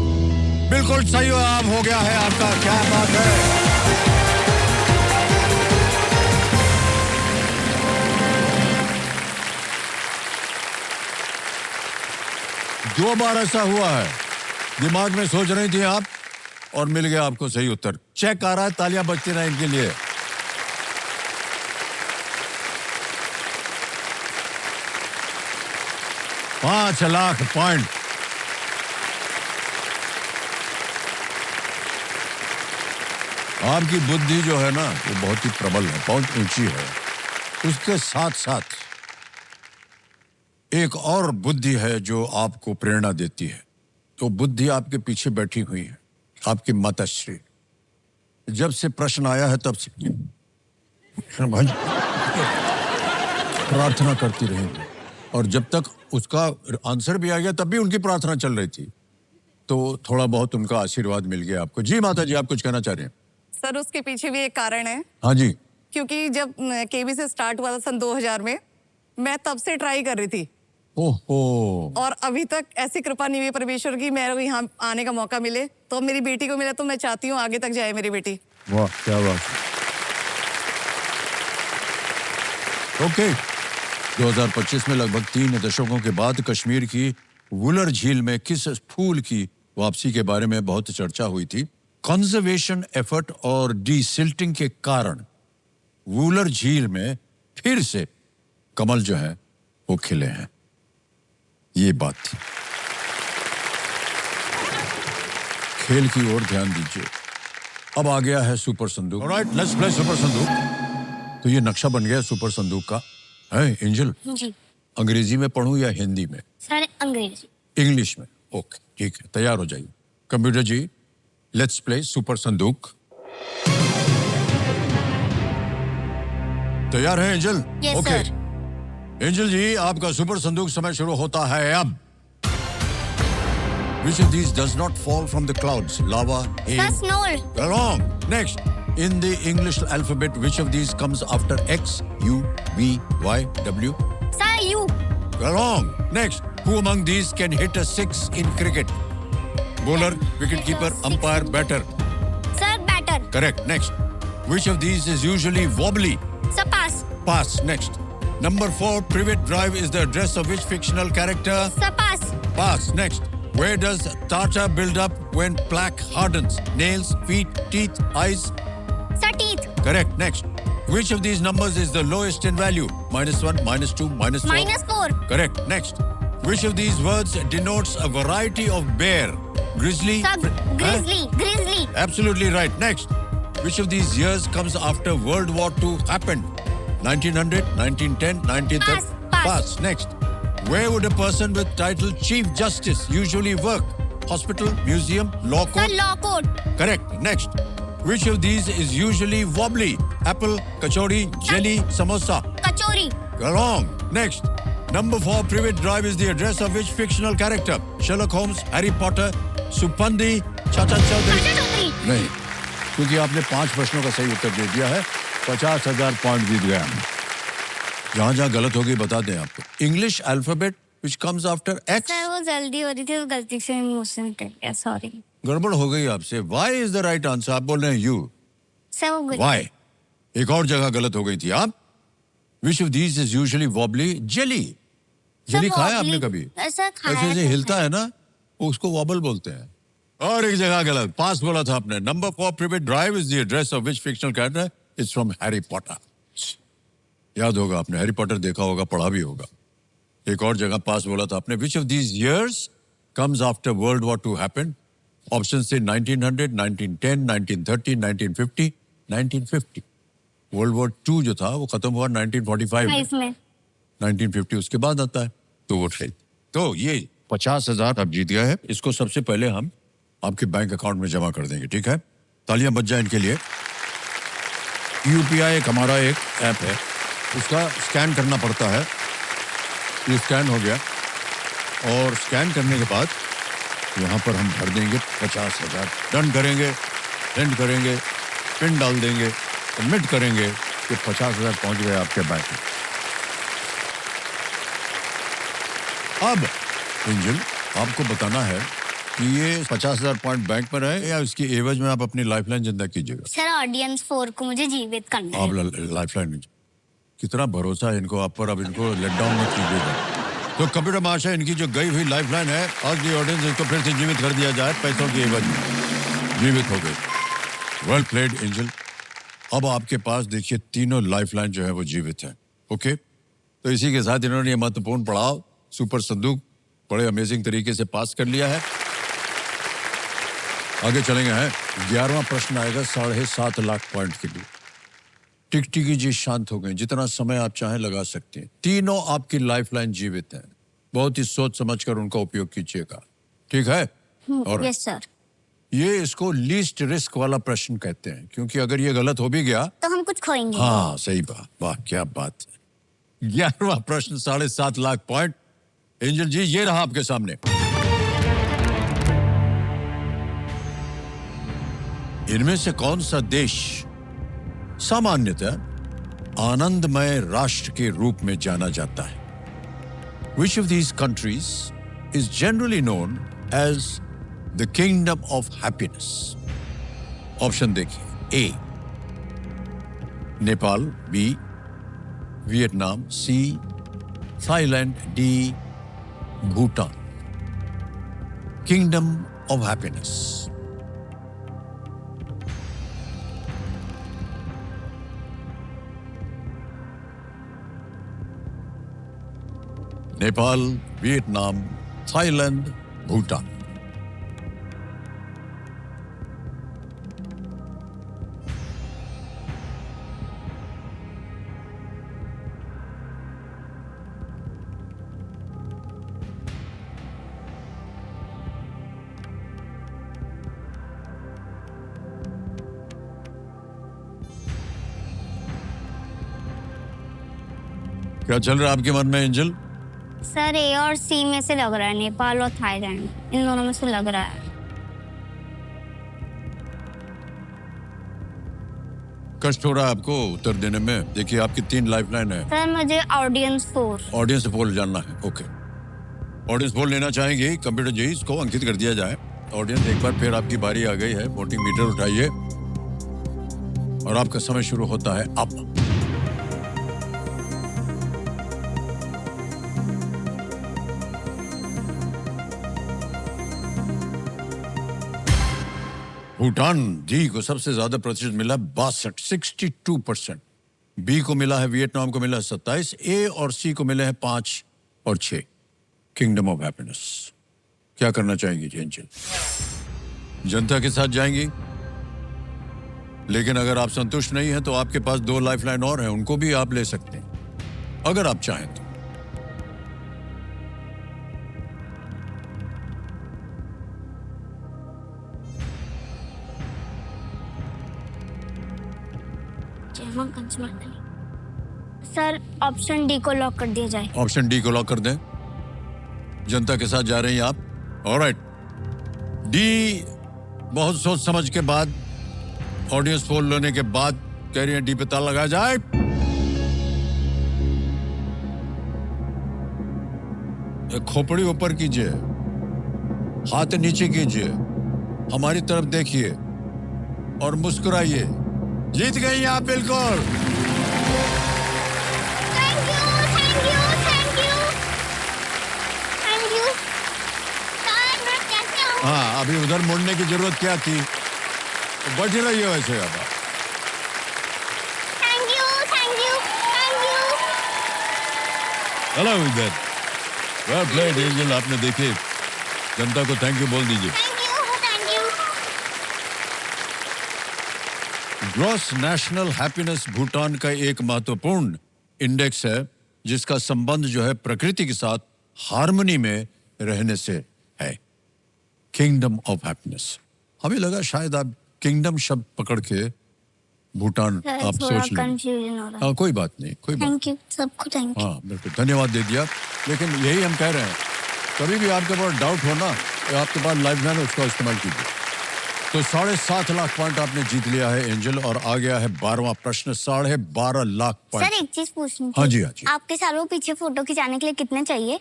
बिल्कुल सही हो गया है आपका, क्या बात है। दो बार ऐसा हुआ है, दिमाग में सोच रही थी आप और मिल गया आपको सही उत्तर। चेक आ रहा है, तालियां बजती रहे इनके लिए। $5 लाख पॉइंट। आपकी बुद्धि जो है ना वो बहुत ही प्रबल है, बहुत ऊंची है। उसके साथ साथ एक और बुद्धि है जो आपको प्रेरणा देती है। तो बुद्धि आपके पीछे बैठी हुई है, आपकी माताश्री। जब से प्रश्न आया है तब से भाई प्रार्थना करती रहेंगी, और जब तक उसका आंसर भी आ गया तब भी उनकी प्रार्थना चल रही थी। तो थोड़ा बहुत उनका आशीर्वाद मिल गया आपको। जी माता जी, आप कुछ कहना चाह रहे हैं? सर उसके पीछे भी एक कारण है। हाँ जी। क्योंकि जब केबी से स्टार्ट हुआ था सन 2000 में, मैं तब से ट्राई कर रही थी। ओहो। और अभी तक ऐसी कृपा नहीं हुई परमेश्वर की मेरे को यहाँ आने का मौका मिले। तो मेरी बेटी को मिला तो मैं चाहती हूँ आगे तक जाए मेरी बेटी। वाह, क्या बात। ओके, 2025 में लगभग 3 दशकों के बाद कश्मीर की वुलर झील में किस फूल की वापसी के बारे में बहुत चर्चा हुई थी। कंजर्वेशन एफर्ट और डीसिल्टिंग के कारण वुलर झील में फिर से कमल जो है वो खिले हैं, ये बात थी। खेल की ओर ध्यान दीजिए। अब आ गया है सुपर संदूक। ऑलराइट, लेट्स प्ले सुपर संदूक। तो ये नक्शा बन गया सुपर संदूक का है। एंजल जी अंग्रेजी में पढ़ूं या हिंदी में? सर अंग्रेजी। इंग्लिश में। ओके ठीक है, तैयार हो जाइए। Computer ji, let's play super संदूक। तैयार है Angel? Yes okay sir. Angel ji, आपका सुपर संदूक समय शुरू होता है अब। Which of these does not fall from the clouds? Lava, hail. Sir snow. Wrong. Next. In the English alphabet, which of these comes after X, U, V, Y, W? Sir you. Wrong. Next. Who among these can hit a 6 in cricket? Bowler, wicketkeeper, umpire, batter. Sir batter. Correct. Next. Which of these is usually wobbly? Sir pass. Pass. Next. Number 4. Privet Drive is the address of which fictional character? Sir pass. Pass. Next. Where does tartar build up when plaque hardens? Nails, feet, teeth, eyes? Sir teeth. Correct. Next. Which of these numbers is the lowest in value? -1, -2, -4? -4। Correct. Next. Which of these words denotes a variety of bear? Grizzly? Sir grizzly. Grizzly. Absolutely right. Next. Which of these years comes after World War II happened? 1900, 1910, 1930? Pass. Next. Where would a person with title Chief Justice usually work? Hospital, museum, law sir court? Law code. Correct. Next. Which of these is usually wobbly? Apple, kachori, jelly, samosa? Kachori. Wrong. Next. Number 4. Privet Drive is the address of which fictional character? Sherlock Holmes, Harry Potter, Supandi, Chacha Chaudhary? चाचा चौधरी। नहीं, क्योंकि आपने 5 प्रश्नों का सही उत्तर दे दिया है। 50,000 point जीत गया। जहां जहां गलत होगी बता दें आपको। English alphabet which comes after X. Sir वो जल्दी हो रही थी तो गलती से मुझसे निकल गया, सॉरी। गड़बड़ हो गई आपसे। Y is the right answer. आप बोल रहे हैं U. सर वो good- Why? एक और जगह गलत हो गई थी आप। Which of these is usually wobbly? Jelly. Sir, jelly खाया wobbly- आपने कभी? सर खाया ऐसे ऐसे तो हिलता है ना, उसको वॉबल बोलते हैं। और एक जगह गलत, पास बोला था आपने। Number 4 private drive is the address of which fictional character? It's from Harry Potter. याद होगा आपने, हैरी पॉटर देखा होगा, पढ़ा भी होगा। एक और जगह पास बोला था आपने। Which of these years comes after world war 2 happened? Option थे 1900, 1910, 1930, 1950, 1950। वर्ल्ड वॉर 2 जो था वो खत्म हुआ 1945 में। इसमें 1950 उसके बाद आता है, तो वो सही। तो ये 50,000 आप जीत गए हैं। इसको सबसे पहले हम आपके बैंक अकाउंट में जमा कर देंगे, ठीक है? तालियां बज जाए इनके लिए। यूपीआई एक हमारा एक ऐप है, उसका स्कैन करना पड़ता है। ये स्कैन हो गया और स्कैन करने के बाद यहाँ पर हम भर देंगे 50,000। डन करेंगे, सेंड करेंगे, पिन डाल देंगे, सबमिट करेंगे कि 50,000 पहुंच गए आपके बैंक में। अब एंजल आपको बताना है कि ये 50,000 पॉइंट बैंक में रहे या उसकी एवज में आप अपनी लाइफलाइन जिंदा कीजिएगा। सर ऑडियंस 4 को मुझे जीवित करना आप है। लाइफलाइन, कितना भरोसा है इनको आप पर, अब इनको लेट डाउन मत कीजिएगा। तो कंप्यूटर महाशय, इनकी जो गई हुई लाइफलाइन है, आज की ऑडियंस इसको फिर से जीवित कर दिया जाए, पैसों की एवज में जीवित हो गई। Well played angel. अब आपके पास देखिए तीनों लाइफलाइन जो है वो जीवित है। ओके, तो इसी के साथ इन्होंने ये महत्वपूर्ण पड़ाव सुपर संदूक बड़े अमेजिंग तरीके से पास कर लिया है। आगे चलेंगे हैं। 11वां प्रश्न आएगा 7.5 लाख पॉइंट के लिए। टिकटिकी जी शांत हो गए, जितना समय आप चाहें लगा सकते हैं। तीनों आपकी लाइफलाइन जीवित हैं। बहुत ही सोच समझकर उनका उपयोग कीजिएगा, ठीक है? और यस सर। ये इसको लीस्ट रिस्क वाला प्रश्न कहते हैं, क्योंकि अगर ये गलत हो भी गया तो हम कुछ खोएंगे। हाँ सही बात, वाह क्या बात है। 11वां प्रश्न 7.5 लाख पॉइंट। एंजल जी ये रहा आपके सामने। इनमें से कौन सा देश सामान्यतः आनंदमय राष्ट्र के रूप में जाना जाता है? Which of these countries is generally known as the kingdom of happiness? Option देखिए। A Nepal, B Vietnam, C Thailand, D Bhutan. Kingdom of happiness. Nepal, Vietnam, Thailand, Bhutan. क्या चल रहा है आपके मन में एंजल? सर ए और सी में से लग रहा है, नेपाल और थाईलैंड, इन दोनों में से लग रहा है। कष्ट हो रहा है आपको उत्तर देने में? देखिए आपकी 3 लाइफलाइन है। सर मुझे ऑडियंस 4। ऑडियंस पोल जानना है। ओके, ऑडियंस पोल लेना चाहेंगे कंप्यूटर जी, इसको अंकित कर दिया जाए। ऑडियंस एक बार फिर आपकी बारी आ गई है। वोटिंग मीटर उठाइए और आपका समय शुरू होता है अब। भूटान जी को सबसे ज्यादा प्रतिशत मिला 62, 62%। बी को मिला है, वियतनाम को मिला है 27, ए और सी को मिले हैं 5 और 6। Kingdom of happiness. क्या करना चाहेंगी जी एंजल? जनता के साथ जाएंगी, लेकिन अगर आप संतुष्ट नहीं हैं तो आपके पास 2 लाइफलाइन और हैं, उनको भी आप ले सकते हैं अगर आप चाहें तो। सर ऑप्शन डी को लॉक कर दिया जाए। ऑप्शन डी को लॉक कर दें। जनता के साथ जा रही हैं आप। ऑलराइट, डी बहुत सोच समझ के बाद, ऑडियंस पोल लेने के बाद कह रही हैं डी पे ताला लगाया जाए। खोपड़ी ऊपर कीजिए, हाथ नीचे कीजिए, हमारी तरफ देखिए और मुस्कुराइए। जीत गई आप बिल्कुल। Thank you thank you thank you thank you. Sir मैं कैसे हूँ? हाँ, अभी उधर मुड़ने की जरूरत क्या थी? बैठ रही है वैसे अब। Thank you thank you thank you. Hello इधर। वेल प्लेड एंजल, आपने देखे, जनता को थैंक यू बोल दीजिए। Thank you thank you. Gross national happiness Bhutan का एक महत्वपूर्ण इंडेक्स है जिसका संबंध जो है प्रकृति के साथ हार्मनी में रहने से है। Kingdom of happiness. हमें लगा शायद आप किंगडम शब्द पकड़ के भूटान सर आप थोड़ा सोच लें। कंफ्यूजन हो रहा है। हाँ, कोई बात नहीं, कोई बात। थैंक यू सबको थैंक यू। हाँ बिल्कुल, धन्यवाद दे दिया। लेकिन यही हम कह रहे हैं, कभी भी आपके पास डाउट हो ना, तो आपके पास लाइव लाइन उसका इस्तेमाल कीजिए। तो 7.5 लाख पॉइंट आपने जीत लिया है एंजल, और आ गया है 12वां प्रश्न। 12.5 लाख सर पॉइंट। एक चीज पूछनी थी। हाँ जी, हाँ जी। आपके सालों पीछे फोटो खिंचाने के लिए कितने चाहिए?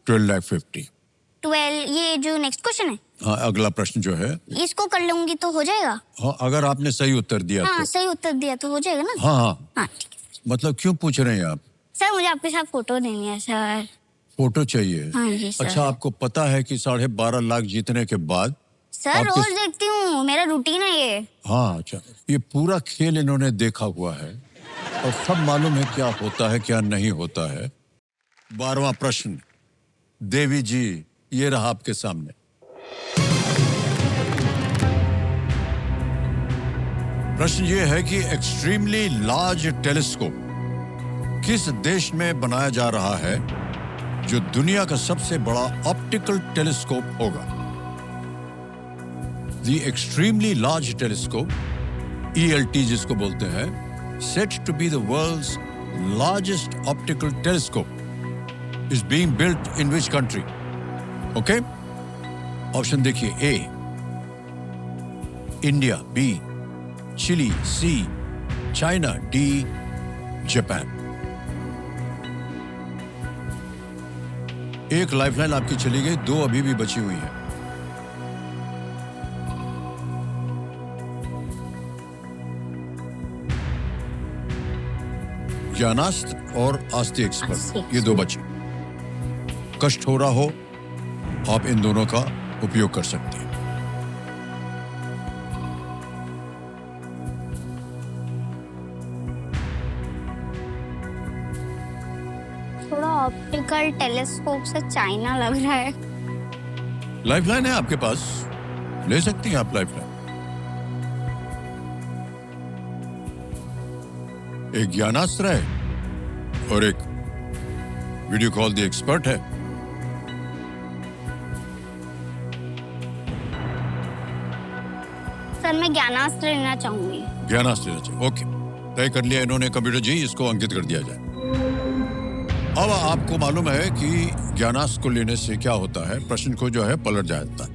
12,50,000। 12। ये जो नेक्स्ट क्वेश्चन है, हाँ, अगला प्रश्न जो है, इसको कर लूंगी तो हो जाएगा? हाँ, अगर आपने सही उत्तर दिया हाँ तो। सही उत्तर दिया तो हो जाएगा ना? हाँ हाँ, हाँ ठीक है। मतलब क्यों पूछ रहे हैं आप? सर मुझे आपके साथ फोटो देनी है सर। फोटो चाहिए? हाँ जी सर। अच्छा, आपको पता है कि 12.5 लाख जीतने के बाद सर आपके- रोज देखती हूँ, मेरा रूटीन है ये। हाँ, अच्छा, ये पूरा खेल इन्होंने देखा हुआ है और सब मालूम है क्या होता है क्या नहीं होता है। 12वां प्रश्न, देवी जी, ये रहा आपके सामने। प्रश्न ये है कि एक्सट्रीमली लार्ज टेलीस्कोप किस देश में बनाया जा रहा है जो दुनिया का सबसे बड़ा ऑप्टिकल टेलीस्कोप होगा? The extremely large telescope, ELT जिसको बोलते हैं, said to be the world's largest optical telescope, is being built in which country? Okay? Option देखिए, A, India, B, Chile, C, China, D, Japan. एक lifeline आपकी चली गई, 2 अभी भी बची हुई है। ज्ञानास्त्र और आस्ती एक्सपर्ट, ये 2 बचे। कष्ट हो रहा हो, आप इन दोनों का उपयोग कर सकते हैं। थोड़ा ऑप्टिकल टेलीस्कोप से चाइना लग रहा है। लाइफलाइन है आपके पास, ले सकती हैं आप लाइफलाइन। एक ज्ञानास्त्र है और एक वीडियो कॉल द एक्सपर्ट है। सर मैं ज्ञानास्त्र लेना चाहूंगी। ज्ञानास्त्र लेना चाहिए, ओके, तय कर लिया इन्होंने कंप्यूटर जी, इसको अंकित कर दिया जाए। अब आपको मालूम है कि ज्ञानास्त्र को लेने से क्या होता है, प्रश्न को जो है पलट जाता है।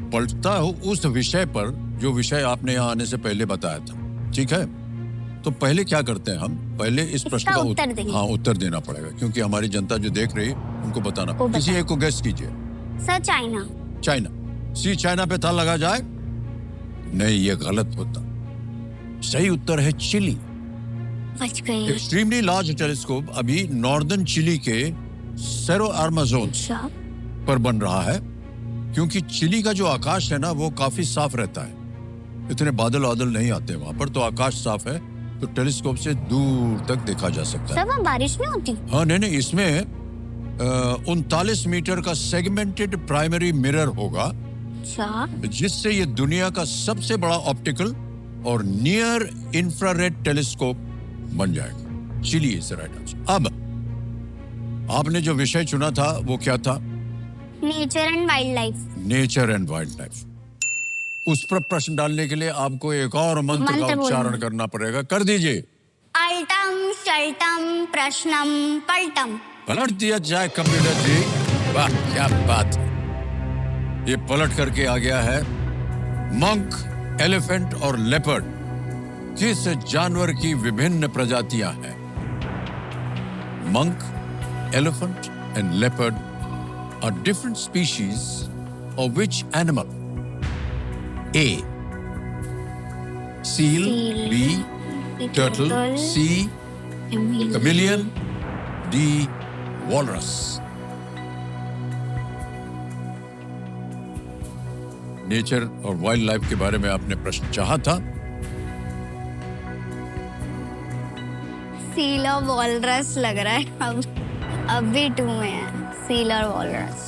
पलटता हो उस विषय पर जो विषय आपने यहाँ आने से पहले बताया था, ठीक है? तो पहले क्या करते हैं हम, पहले इस प्रश्न का उत्तर देंगे। हाँ, उत्तर देना पड़ेगा, क्योंकि हमारी जनता जो देख रही है उनको बताना पड़ेगा। किसी एक को गेस कीजिए। Sir China. चाइना। सी, चाइना पे था लगा जाए? नहीं, ये गलत होता। सही उत्तर है चिली। बच गई। एक्सट्रीमली लार्ज टेलीस्कोप अभी नॉर्दर्न चिली के सेरो अमेज़न अच्छा। पर बन रहा है, क्योंकि चिली का जो आकाश है ना, वो काफी साफ रहता है, इतने बादल वादल नहीं आते वहां पर, तो आकाश साफ है, तो टेलीस्कोप से दूर तक देखा जा सकता है। सर वहाँ बारिश नहीं होती? हाँ, नहीं, इसमें 39 मीटर का सेगमेंटेड प्राइमरी मिरर होगा, अच्छा। जिससे ये दुनिया का सबसे बड़ा ऑप्टिकल और नियर इंफ्रारेड टेलीस्कोप बन जाएगा। Chile is right answer. अब आपने जो विषय चुना था वो क्या था? Nature and wildlife. Nature and wildlife. उस पर प्रश्न डालने के लिए आपको एक और मंत्र का उच्चारण करना पड़ेगा, कर दीजिए। अल्टम शल्टम प्रश्नम पलटम। पलट दिया जाए कंप्यूटर जी, वाह क्या बात है। ये पलट करके आ गया है, मंक, एलिफेंट और लेपर्ड किस जानवर की विभिन्न प्रजातियां हैं? monk, elephant, and leopard are different species of which animal? A. Seal. B. Turtle. C. Chameleon. D. Walrus. Nature और वाइल्ड लाइफ के बारे में आपने प्रश्न चाहा था। सील और वॉलरस लग रहा है। अब भी 2 में है, सील और वॉलरस।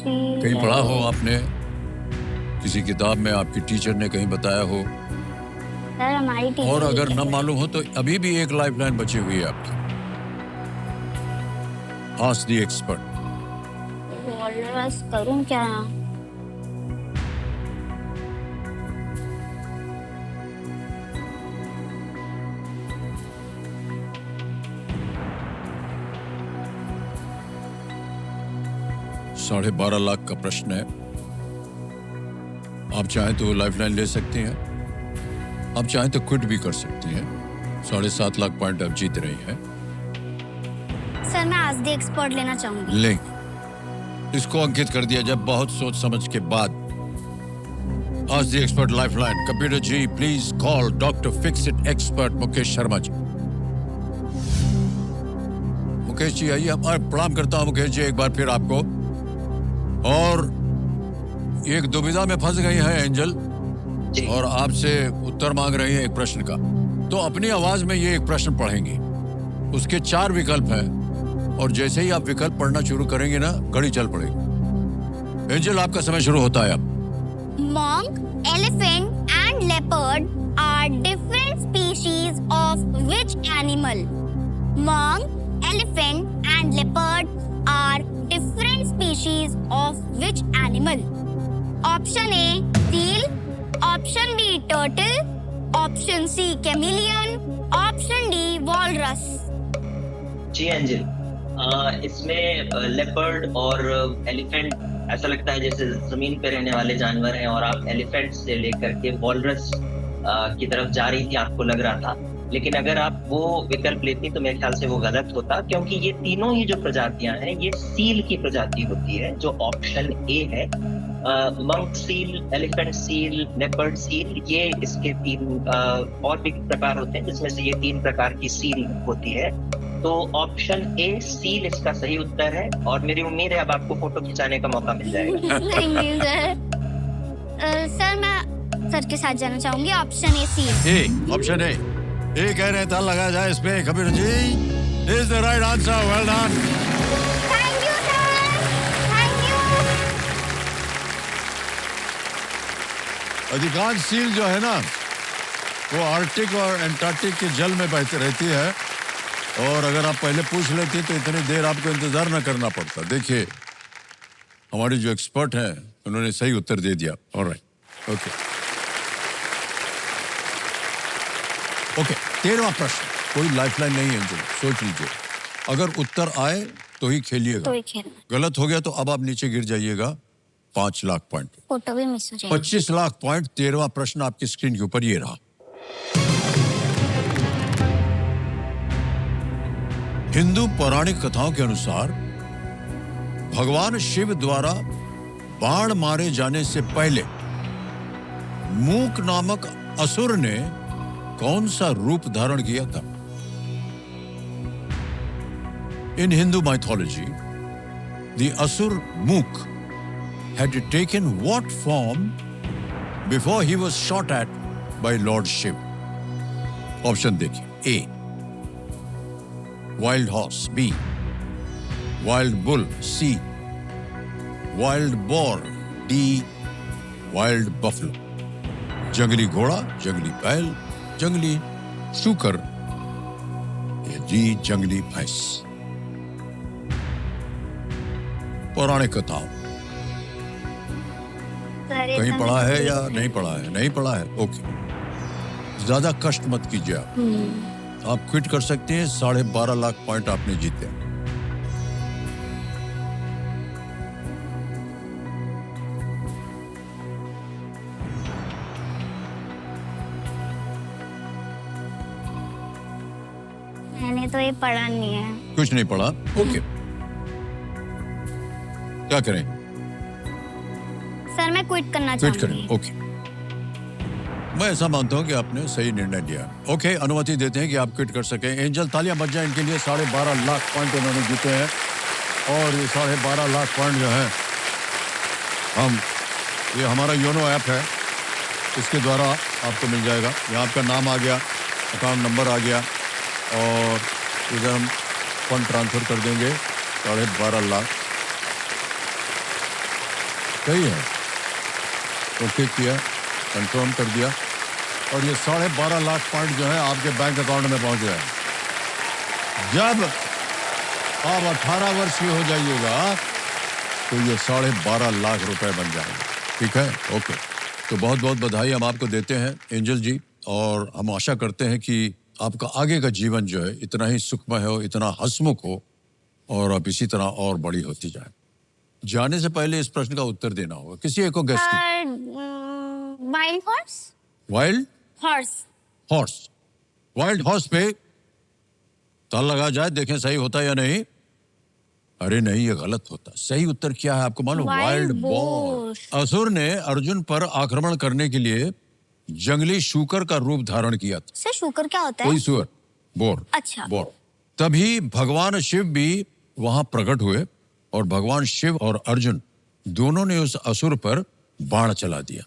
कहीं पढ़ा हो आपने, किसी किताब में आपकी टीचर ने कहीं बताया हो, सर हमारी टीचर और अगर न मालूम हो तो अभी भी एक लाइफलाइन बची हुई है आपकी। Ask the expert. वॉलरस करूं क्या? $12.5 लाख का प्रश्न है। आप चाहें तो लाइफलाइन ले सकती हैं, आप चाहें तो क्विट भी कर सकती हैं। 7.5 लाख पॉइंट आप जीत रही हैं। सर मैं आज द एक्सपर्ट लेना चाहूंगी। लेंगे, इसको अंकित कर दिया जब बहुत सोच समझ के बाद। आज the expert lifeline. Computer ji please call doctor fix it expert Mukesh Sharma ji. Mukesh ji आइए। प्रणाम करता हूं मुकेश जी एक बार फिर आपको। और एक दुविधा में फंस गई है एंजल, और आपसे उत्तर मांग रही है एक प्रश्न का। तो अपनी आवाज में ये एक प्रश्न पढ़ेंगी, उसके 4 विकल्प हैं, और जैसे ही आप विकल्प पढ़ना शुरू करेंगे ना, घड़ी चल पड़ेगी। एंजल आपका समय शुरू होता है अब। Monk, elephant and leopard are different species of which animal? Monk, elephant and leopard are different species of which animal? Option A, seal. Option B, turtle. Option C, chameleon. Option D, walrus. Ji angel, इसमें leopard और elephant ऐसा लगता है जैसे जमीन पे रहने वाले जानवर हैं, और आप एलिफेंट से लेकर के वॉलरस की तरफ जा रही थी, आपको लग रहा था। लेकिन अगर आप वो विकल्प लेती तो मेरे ख्याल से वो गलत होता, क्योंकि ये तीनों ही जो प्रजातियां हैं ये सील की प्रजाति होती है, जो ऑप्शन ए है। Monk seal, elephant seal, leopard seal, ये इसके 3 और भी प्रकार होते हैं, जिसमें से ये 3 प्रकार की सील होती है। तो ऑप्शन ए सील इसका सही उत्तर है, और मेरी उम्मीद है अब आपको फोटो खिंचाने का मौका मिल जाएगा। नहीं सर। सर मैं सर के साथ जाना चाहूंगी। Option A, seal. A, option A. A कह रहे था, लगा जाए इस पे। Kabir ji is the right answer. Well done. Thank you sir, thank you. अधिकांश सील जो है ना, वो आर्कटिक और एंटार्क्टिक के जल में बहती रहती है, और अगर आप पहले पूछ लेते तो इतनी देर आपको इंतजार न करना पड़ता। देखिए हमारे जो एक्सपर्ट हैं उन्होंने सही उत्तर दे दिया। Alright, okay okay. 13वां प्रश्न, कोई लाइफलाइन नहीं है, सोच लीजिए। अगर उत्तर आए तो ही खेलिएगा, तो ही खेलना। गलत हो गया तो अब आप नीचे गिर जाइएगा 5 लाख पॉइंट। फोटो भी मिस हो जाएगी। 25 लाख पॉइंट। 13वां प्रश्न आपकी स्क्रीन के ऊपर ये रहा। हिंदू पौराणिक कथाओं के अनुसार भगवान शिव द्वारा बाण मारे जाने से पहले मूक नामक असुर ने कौन सा रूप धारण किया था? इन हिंदू माइथोलॉजी द असुर मूक had taken what form before he was shot at by Lord Shiv? Option देखिए। A, wild horse. B, wild bull. C, wild boar. D, wild buffalo. जंगली घोड़ा, जंगली बैल, जंगली शूकर, या D, जंगली भैंस। पौराणिक कथाओं, कहीं पढ़ा है या नहीं पढ़ा है? नहीं पढ़ा है, ओके। ज्यादा कष्ट मत कीजिए आप क्विट कर सकते हैं। 12.5 लाख पॉइंट आपने जीते। तो ये पढ़ा नहीं है। कुछ नहीं पढ़ा, ओके। क्या करें? सर मैं क्विट करना क्विट चाहूंगी। करें, ओके। मैं ऐसा मानता हूं कि आपने सही निर्णय लिया। ओके, अनुमति देते हैं कि आप क्विट कर सकें। एंजल, तालियां बज जाएं इनके लिए। 12.5 लाख पॉइंट उन्होंने जीते हैं और ये 12.5 लाख पॉइंट जो है ये हमारा योनो ऐप है, इसके द्वारा आपको मिल जाएगा। यहाँ आपका नाम आ गया, अकाउंट नंबर आ गया और इधर हम फंड ट्रांसफर कर देंगे 12.5 लाख। सही है, ओके किया, कंफर्म कर दिया और ये 12.5 लाख पॉइंट जो है आपके बैंक अकाउंट में पहुंच गए। जब आप 18 वर्ष के हो जाइएगा तो ये 12.5 लाख रुपए बन जाएंगे। ठीक है, ओके। तो बहुत बहुत बधाई हम आपको देते हैं एंजल जी, और हम आशा करते हैं कि आपका आगे का जीवन जो है इतना ही सुखमय हो, इतना हंसमुख हो और आप इसी तरह और बड़ी होती जाए। जाने से पहले इस प्रश्न का उत्तर देना होगा, किसी एक को guess wild horse. Wild horse. Horse. Wild horse पे ताल लगा जाए, देखें सही होता है या नहीं। अरे नहीं, ये गलत होता। सही उत्तर क्या है आपको मालूम? Wild boar. असुर ने अर्जुन पर आक्रमण करने के लिए जंगली शूकर का रूप धारण किया था। सर शूकर क्या होता है? कोई सुअर, बोर। अच्छा। बोर। तभी भगवान शिव भी वहां प्रकट हुए और भगवान शिव और अर्जुन दोनों ने उस असुर पर बाण चला दिया।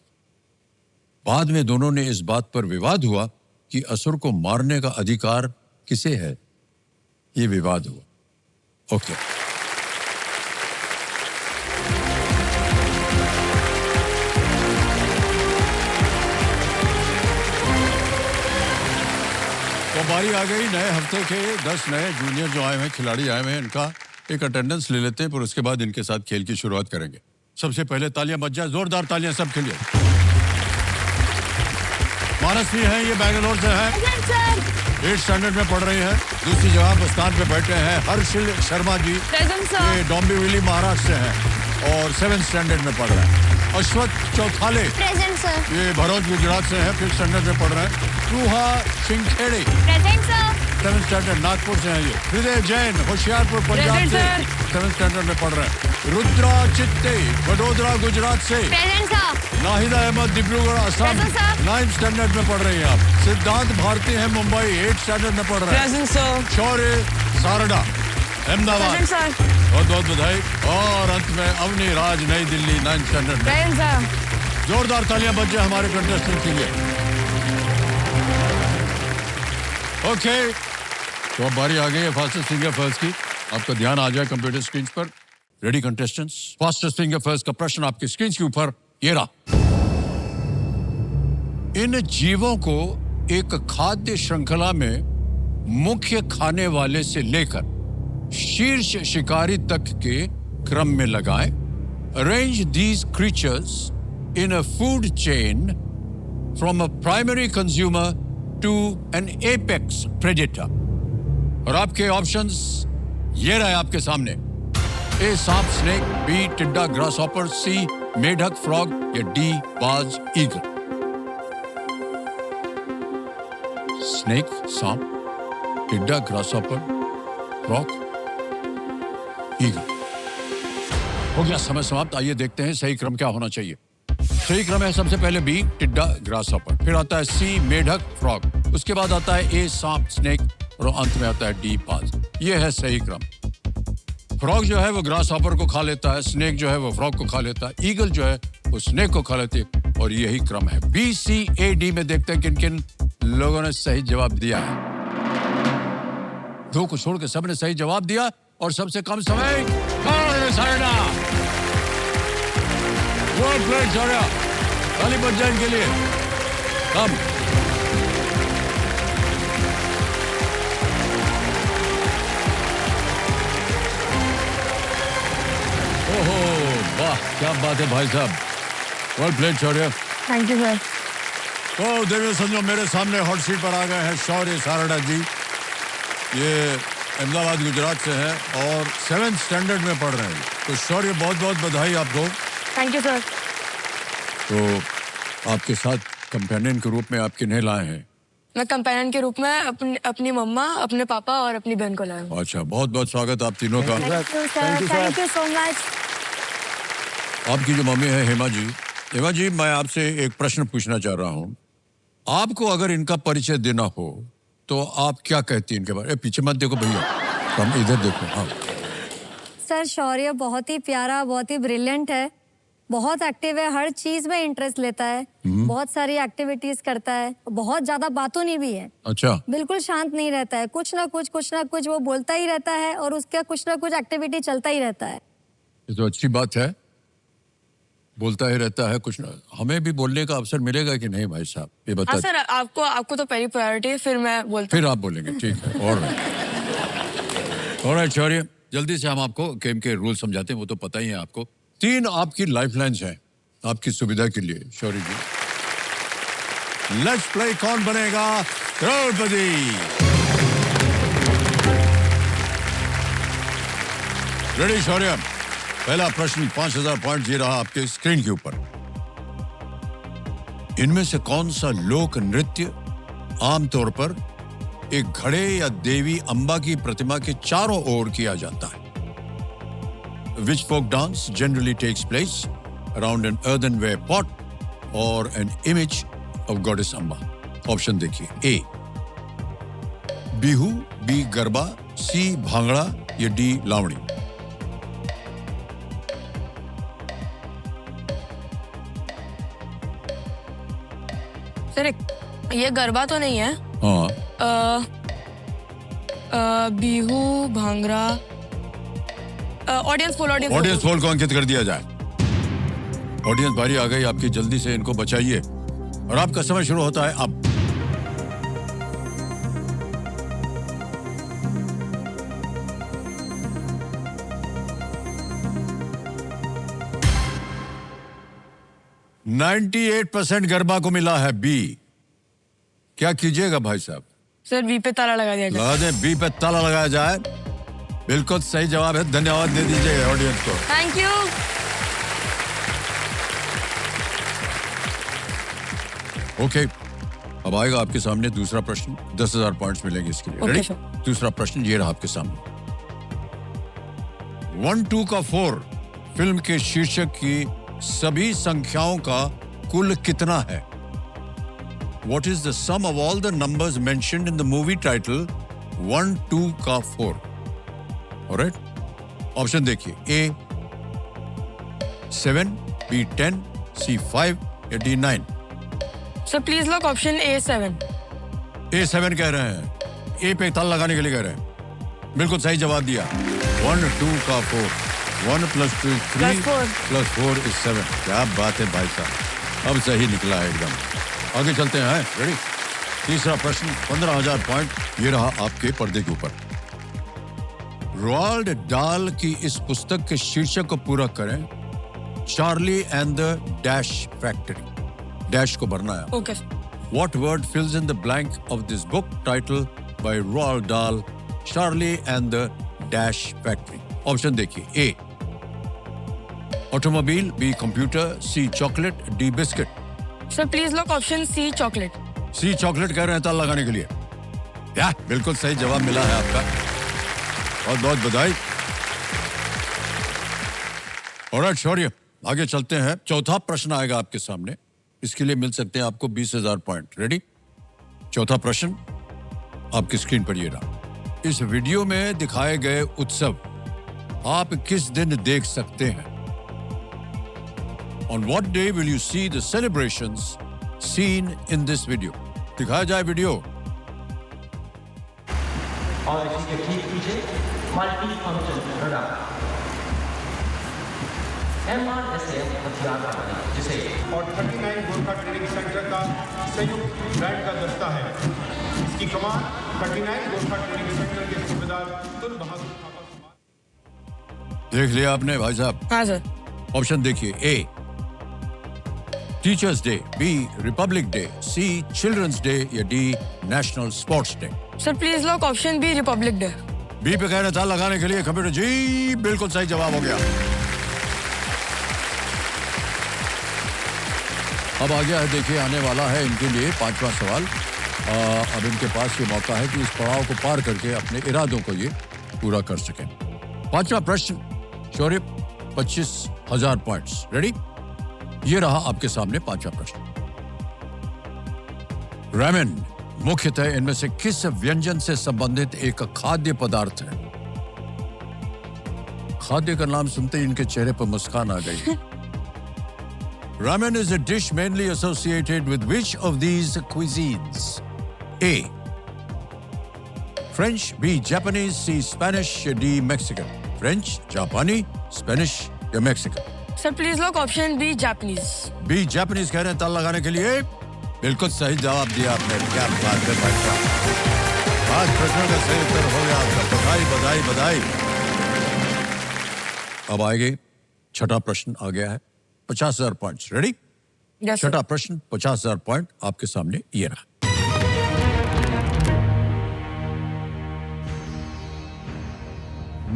बाद में दोनों ने इस बात पर विवाद हुआ कि असुर को मारने का अधिकार किसे है। ये विवाद हुआ। ओके। तो बारी आ गई नए हफ्ते के 10 नए जूनियर जो आए हैं, खिलाड़ी आए हैं, इनका एक अटेंडेंस ले लेते हैं, फिर उसके बाद इनके साथ खेल की शुरुआत करेंगे। सबसे पहले तालियां बज जाए, जोरदार तालियां सबके लिए। मानसी हैं, ये बैंगलोर से हैं, 8th स्टैंडर्ड में पढ़ रही हैं। दूसरी जगह स्थान पे बैठे हैं हर्षिल शर्मा जी, ये डोंबिवली महाराष्ट्र से हैं और 7th स्टैंडर्ड में पढ़ रहे हैं। अश्वत चौथाले, प्रेजेंट सर। ये भरूच गुजरात से हैं, 5th स्टैंडर्ड में पढ़ रहे हैं। Ruha Sinkhede, present sir. 7th standard, Nagpur से हैं ये। हृदय जैन, होशियारपुर पंजाब से 7th स्टैंडर्ड में पढ़ रहे हैं। रुद्रा चित्ते, वडोदरा गुजरात से। Present sir. Nahida Ahmed, Dibrugarh Assam, 9th standard में पढ़ रही हैं आप। सिद्धांत भारती हैं, मुंबई, 8th स्टैंडर्ड में पढ़ रहे हैं। शौर्य सारडा, अहमदाबाद, बहुत बहुत बधाई। और अंत में अवनी राज, नई दिल्ली, 9th स्टैंडर्ड में। जोरदार तालियां बज जाए हमारे कंटेस्टेंट के लिए। ओके, तो अब बारी आ गई है फास्टेस्ट फिंगर फर्स्ट की। आपका ध्यान आ जाए कंप्यूटर स्क्रीन पर। Ready contestants, fastest finger first का प्रश्न आपकी स्क्रीन के ऊपर ये रहा। इन जीवों को एक खाद्य श्रृंखला में मुख्य खाने वाले से लेकर शीर्ष शिकारी तक के क्रम में लगाएं। Arrange these creatures in a food chain from a primary consumer to an apex predator. और आपके ऑप्शंस ये रहे आपके सामने। ए सांप स्नेक, बी टिड्डा ग्रासहॉपर, सी मेढक फ्रॉग या डी बाज ईगल। स्नेक, सांप, टिड्डा ग्रासहॉपर, फ्रॉग, ईगल। हो गया समय समाप्त। आइए देखते हैं सही क्रम क्या होना चाहिए। सही क्रम है सबसे पहले बी टिड्डा ग्रासहॉपर, फिर आता है सी मेढक फ्रॉग, उसके बाद आता है ए सांप स्नेक और अंत में आता है डी बाज। ये है सही क्रम। फ्रॉग जो है वो ग्रासहॉपर को खा लेता है, स्नेक जो है वो फ्रॉग को खा लेता है, ईगल जो है वो स्नेक को खा लेती है, और यही क्रम है। बी सी ए डी में देखते हैं किन किन लोगों ने सही जवाब दिया है। दो को छोड़ के सबने सही जवाब दिया और सबसे कम समय ताली बज जाए इनके लिए। कम ओहो वाह, क्या बात है भाई साहब, well played Shaurya. Thank you sir. तो देवियों संजो, मेरे सामने हॉट सीट पर आ गए हैं शौर्य सारडा जी। ये अहमदाबाद गुजरात से हैं और 7th स्टैंडर्ड में पढ़ रहे हैं। तो शौर्य बहुत बहुत बधाई आपको। Thank you sir. तो आपके साथ कंपेनियन के रूप में आप किन्हें लाए हैं? मैं कंपेनियन के रूप में अपनी मम्मा, अपने पापा और अपनी बहन को लाया हूँ। अच्छा, बहुत बहुत स्वागत आप तीनों का। Thank you so much. आपकी जो मम्मी है हेमा जी, मैं आपसे एक प्रश्न पूछना चाह रहा हूँ। आपको अगर इनका परिचय देना हो तो आप क्या कहती हैं इनके बारे में? पीछे मत देखो भैया, हम इधर देखो। हाँ सर, शौर्य बहुत ही प्यारा, बहुत ही ब्रिलियंट है, बहुत एक्टिव है, हर चीज में इंटरेस्ट लेता है, बहुत सारी एक्टिविटीज करता है, बहुत ज्यादा बातूनी भी है। अच्छा, बिल्कुल शांत नहीं रहता है, कुछ ना कुछ वो बोलता ही रहता है और उसका कुछ ना कुछ एक्टिविटी चलता ही रहता है। ये तो अच्छी बात है, बोलता ही रहता है कुछ ना। हमें भी बोलने का अवसर मिलेगा कि नहीं भाई साहब, ये बता। हाँ सर, आपको तो पहली प्रायोरिटी, फिर मैं बोलता फिर आप बोलेंगे, ठीक है। और शौर्य, जल्दी से हम आपको गेम के रूल समझाते हैं, वो तो पता ही है आपको। 3 आपकी लाइफलाइंस हैं आपकी सुविधा के लिए शौर्य जी। लेट्स प्ले कौन बनेगा करोड़पति। रेडी शौर्य? पहला प्रश्न 5000 पॉइंट जी रहा आपके स्क्रीन के ऊपर। इनमें से कौन सा लोक नृत्य आमतौर पर एक घड़े या देवी अंबा की प्रतिमा के चारों ओर किया जाता है? Which folk dance generally takes place around an earthenware pot or an image of goddess Amba? Option देखिए। A Bihu, B garba, C bhangra या D लावणी। सर, ये गरबा तो नहीं है। हाँ, बिहू, भांगड़ा। ऑडियंस पोल को अंकित कर दिया जाए। ऑडियंस बारी आ गई आपकी, जल्दी से इनको बचाइए और आपका समय शुरू होता है अब। %98 गरबा को मिला है बी। क्या कीजिएगा भाई साहब? सर, बी पे ताला लगा दिया जाए। लगा दें, बी पे ताला लगाया जाए। बिल्कुल सही जवाब है, धन्यवाद दे दीजिए ऑडियंस को। Thank you. ओके, अब आएगा आपके सामने दूसरा प्रश्न। 10,000 पॉइंट्स मिलेंगे इसके लिए। Okay, ready? सर। दूसरा प्रश्न ये रहा आपके सामने। 1, 2 का 4 फिल्म के शीर्षक की सभी संख्याओं का कुल कितना है? What is the sum of all the numbers mentioned in the movie title 1, 2 का 4? Alright? ऑप्शन देखिए। A 7, B 10, C 5 या D 9। Sir, please lock option A7। A7 कह रहे हैं। A पे ताला लगाने के लिए कह रहे हैं। बिल्कुल सही जवाब दिया। 1, 2 का 4। 1 + 2 = 3 + 4 = 7। क्या बात है भाई साहब, अब सही निकला है एकदम। आगे चलते हैं। रेडी? तीसरा प्रश्न 15,000 पॉइंट ये रहा आपके पर्दे के ऊपर। रोआल्ड डाल की इस पुस्तक के शीर्षक को पूरा करें। Charlie and the dash factory. Dash को भरना है। Okay. What word fills in the blank of this book title by Roald Dahl, Charlie and the Dash Factory? Option देखिए। A automobile, B computer, C chocolate, D biscuit. Sir, please lock option C chocolate. C chocolate कह रहे हैं ताला लगाने के लिए। या बिल्कुल सही जवाब मिला है आपका, बहुत बहुत बधाई। और शौर्य, आगे चलते हैं। चौथा प्रश्न आएगा आपके सामने, इसके लिए मिल सकते हैं आपको 20,000 पॉइंट। रेडी? चौथा प्रश्न आपकी स्क्रीन पर ये रहा। इस वीडियो में दिखाए गए उत्सव आप किस दिन देख सकते हैं? On what day will you see the celebrations seen in this video? दिखाया जाए वीडियो। और इसी के ठीक पीछे मल्टी फंक्शन प्रोडक्ट MRSA हथियार बनाने, जिसे और 39 गोरखा ट्रेनिंग सेंटर का संयुक्त ब्रांड का दस्ता है। इसकी कमान 39 गोरखा ट्रेनिंग सेंटर के सूबेदार तुल बहादुर थापा। देख लिया आपने भाई साहब? हाँ सर। ऑप्शन देखिए। A Teachers Day, B Republic Day, C Children's Day या D National Sports Day. Sir, please lock option B Republic Day. B पे कह रहे था लगाने के लिए कंप्यूटर जी, बिल्कुल सही जवाब हो गया। अब आ गया है, देखिए आने वाला है इनके लिए 5वां सवाल। अब इनके पास ये मौका है कि इस पड़ाव को पार करके अपने इरादों को ये पूरा कर सकें। पांचवा प्रश्न शौर्य, 25,000 पॉइंट्स। रेडी? ये रहा आपके सामने पांचवा प्रश्न। रामेन मुख्यतः इनमें से किस व्यंजन से संबंधित एक खाद्य पदार्थ है? खाद्य का नाम सुनते ही इनके चेहरे पर मुस्कान आ गई। Ramen is a dish mainly associated with which of these cuisines? A. French, B. Japanese, C. Spanish, D. Mexican. French, Japani, Spanish या Mexican? Sir please lock option B Japanese. B. Japanese कह रहे हैं ताल लगाने के लिए। बिल्कुल सही जवाब दिया आपने। क्या बात है भाई साहब। 5 प्रश्नों का सही उत्तर हो गया आपका। बधाई बधाई बधाई। अब आएंगे छठा प्रश्न आ गया है। 50,000 पॉइंट्स। रेडी? छठा प्रश्न 50,000 पॉइंट आपके सामने ये रहा।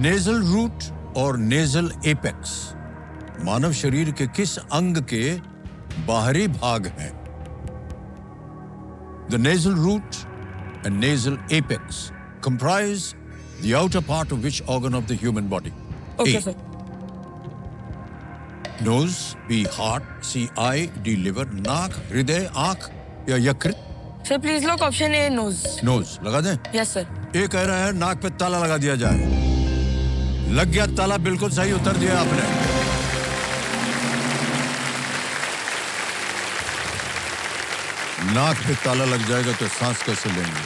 नेजल रूट और नेजल एपेक्स मानव शरीर के किस अंग के बाहरी भाग हैं? The nasal root and nasal apex comprise the outer part of which organ of the human body? Okay A. Sir. Nose, B. Heart, C. Eye, D. Liver, नाक, हृदय, आंख या यकृत? Sir please lock option A nose. Nose लगा दें? Yes sir. ये कह रहा है नाक पे ताला लगा दिया जाए। लग गया ताला, बिल्कुल सही उत्तर दिया आपने। नाक पे ताला लग जाएगा तो सांस कैसे लेंगे?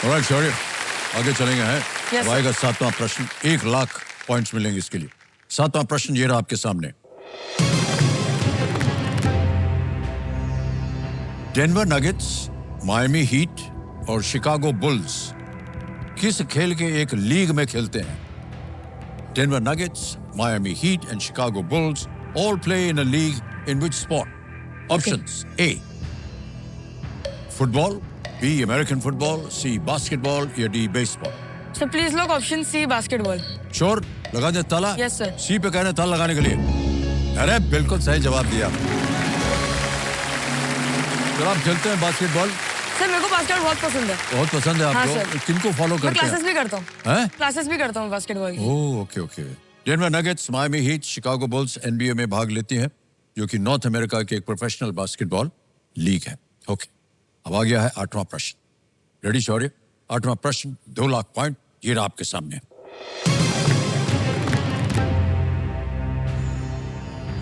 ऑलराइट शौर्य, आगे चलेंगे हैं। Yes, अब sir. आएगा 7वां प्रश्न। 1 लाख पॉइंट्स मिलेंगे इसके लिए। 7वां प्रश्न ये रहा आपके सामने। डेनवर नगेट्स, मायामी हीट और शिकागो बुल्स किस खेल के एक लीग में खेलते हैं? Denver Nuggets, Miami Heat and Chicago Bulls all play in a league in which sport? Options: A. Football, B. American football, C. Basketball या D. Baseball? Sir please lock option C basketball. Sure? लगा दे ताला? Yes sir. सी पे कह रहे हैं ताला लगाने के लिए। अरे बिल्कुल सही जवाब दिया। तो आप खेलते हैं बास्केटबॉल? सर मेरे को बास्केटबॉल बहुत पसंद है। बहुत पसंद है हाँ, आपको? सर। किनको फॉलो मैं करते क्लासेस हैं? भी करता हूँ। हैं? क्लासेस भी करता हूँ बास्केटबॉल की। Oh okay okay. Denver Nuggets, Miami heat, Chicago bulls NBA में भाग लेती हैं, जो कि नॉर्थ अमेरिका के एक प्रोफेशनल बास्केटबॉल लीग है। ओके, अब आ गया है 8वां प्रश्न। रेडी शौर्य? 8वां प्रश्न 2 लाख पॉइंट ये रहा आपके सामने।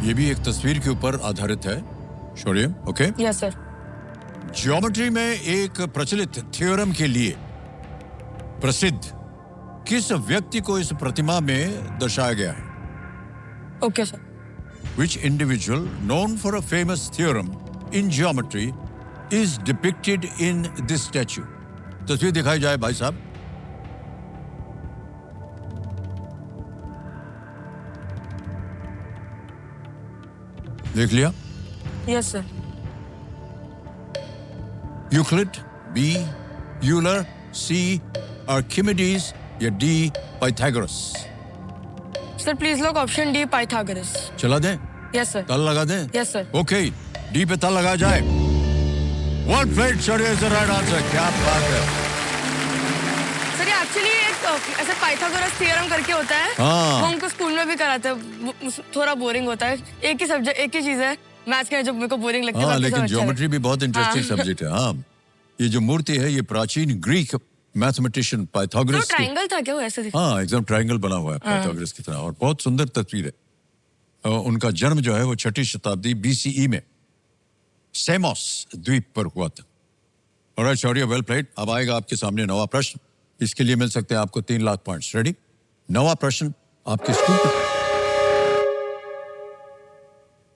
ये भी एक तस्वीर के ऊपर आधारित है शौर्य। Okay, yes sir. ज्योमेट्री में एक प्रचलित थ्योरम के लिए प्रसिद्ध किस व्यक्ति को इस प्रतिमा में दर्शाया गया है? Okay sir. Which individual known for a famous theorem in geometry is depicted in this statue? तस्वीर दिखाई जाए भाई साहब। देख लिया? Yes sir. Euclid, B. Euler, C. Archimedes या D. Pythagoras? Sir please lock option D Pythagoras. चला दें? Yes sir. ताला लगा दें? Yes sir. ओके, डी पे ताला लगाया जाए। Well played, Shaurya is the right answer. क्या बात है? सर ये एक्चुअली एक ऐसे पाइथागोरस थ्योरम करके होता है। हाँ। वो हमको स्कूल में भी कराते हैं। थोड़ा बोरिंग होता है। एक ही सब्जेक्ट, एक ही चीज है। मैथ्स का जब मेरे को बोरिंग लगता है। हाँ, बाकी सब लेकिन अच्छा ज्योमेट्री भी बहुत इंटरेस्टिंग हाँ। सब्जेक्ट है। हाँ, ये जो मूर्ति है ये प्राचीन ग्रीक मैथमेटिशियन तो पाइथागोरस की। ट्रायंगल था क्या वो ऐसे दिखता? हाँ, एकदम ट्रायंगल बना हुआ है पाइथागोरस की तरह और बहुत सुंदर तस्वीर है। उनका जन्म जो है वो 6ठी शताब्दी BCE में सेमोस द्वीप पर हुआ था। ऑलराइट शौर्य, वेल प्लेड। अब आएगा आपके सामने 9वां प्रश्न। इसके लिए मिल सकते हैं आपको 3 लाख पॉइंट्स। रेडी? 9वां प्रश्न आपके स्कूल पर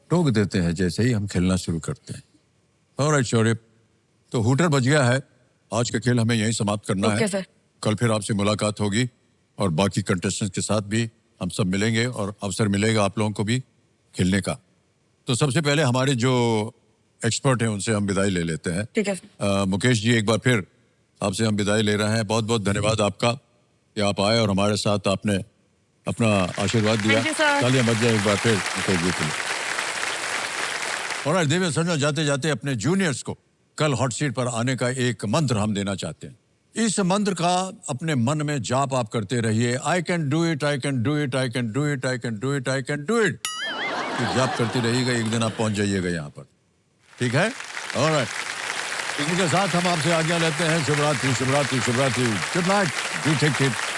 टोक देते हैं जैसे ही हम खेलना शुरू करते हैं। ऑलराइट शौर्य, तो हूटर बज गया है। आज का खेल हमें यहीं समाप्त करना ओके है। सर। कल फिर आपसे मुलाकात होगी और बाकी कंटेस्टेंट्स के साथ भी हम सब मिलेंगे और अवसर मिलेगा आप लोगों को भी खेलने का। तो सबसे पहले हमारे जो एक्सपर्ट हैं उनसे हम विदाई ले लेते हैं। ठीक है। मुकेश जी, एक बार फिर आपसे हम विदाई ले रहे हैं। बहुत बहुत धन्यवाद आपका कि आप आए और हमारे साथ आपने अपना आशीर्वाद दिया। Thank you, sir. तालियां बज जाए एक बार फिर मुकेश जी के लिए। और देवे संजय जाते जाते अपने जूनियर्स को कल हॉट सीट पर आने का एक मंत्र हम देना चाहते हैं। इस मंत्र का अपने मन में जाप आप करते रहिए, I can do it, I can do it, I can do it, I can do it, I can do it. जाप करते रहिएगा, एक दिन आप पहुंच जाइएगा यहाँ पर, ठीक है? ऑलराइट, इसी के साथ हम आपसे आज्ञा लेते हैं। शुभ रात्रि, शुभ रात्रि, शुभ रात्रि। Good night, do take care.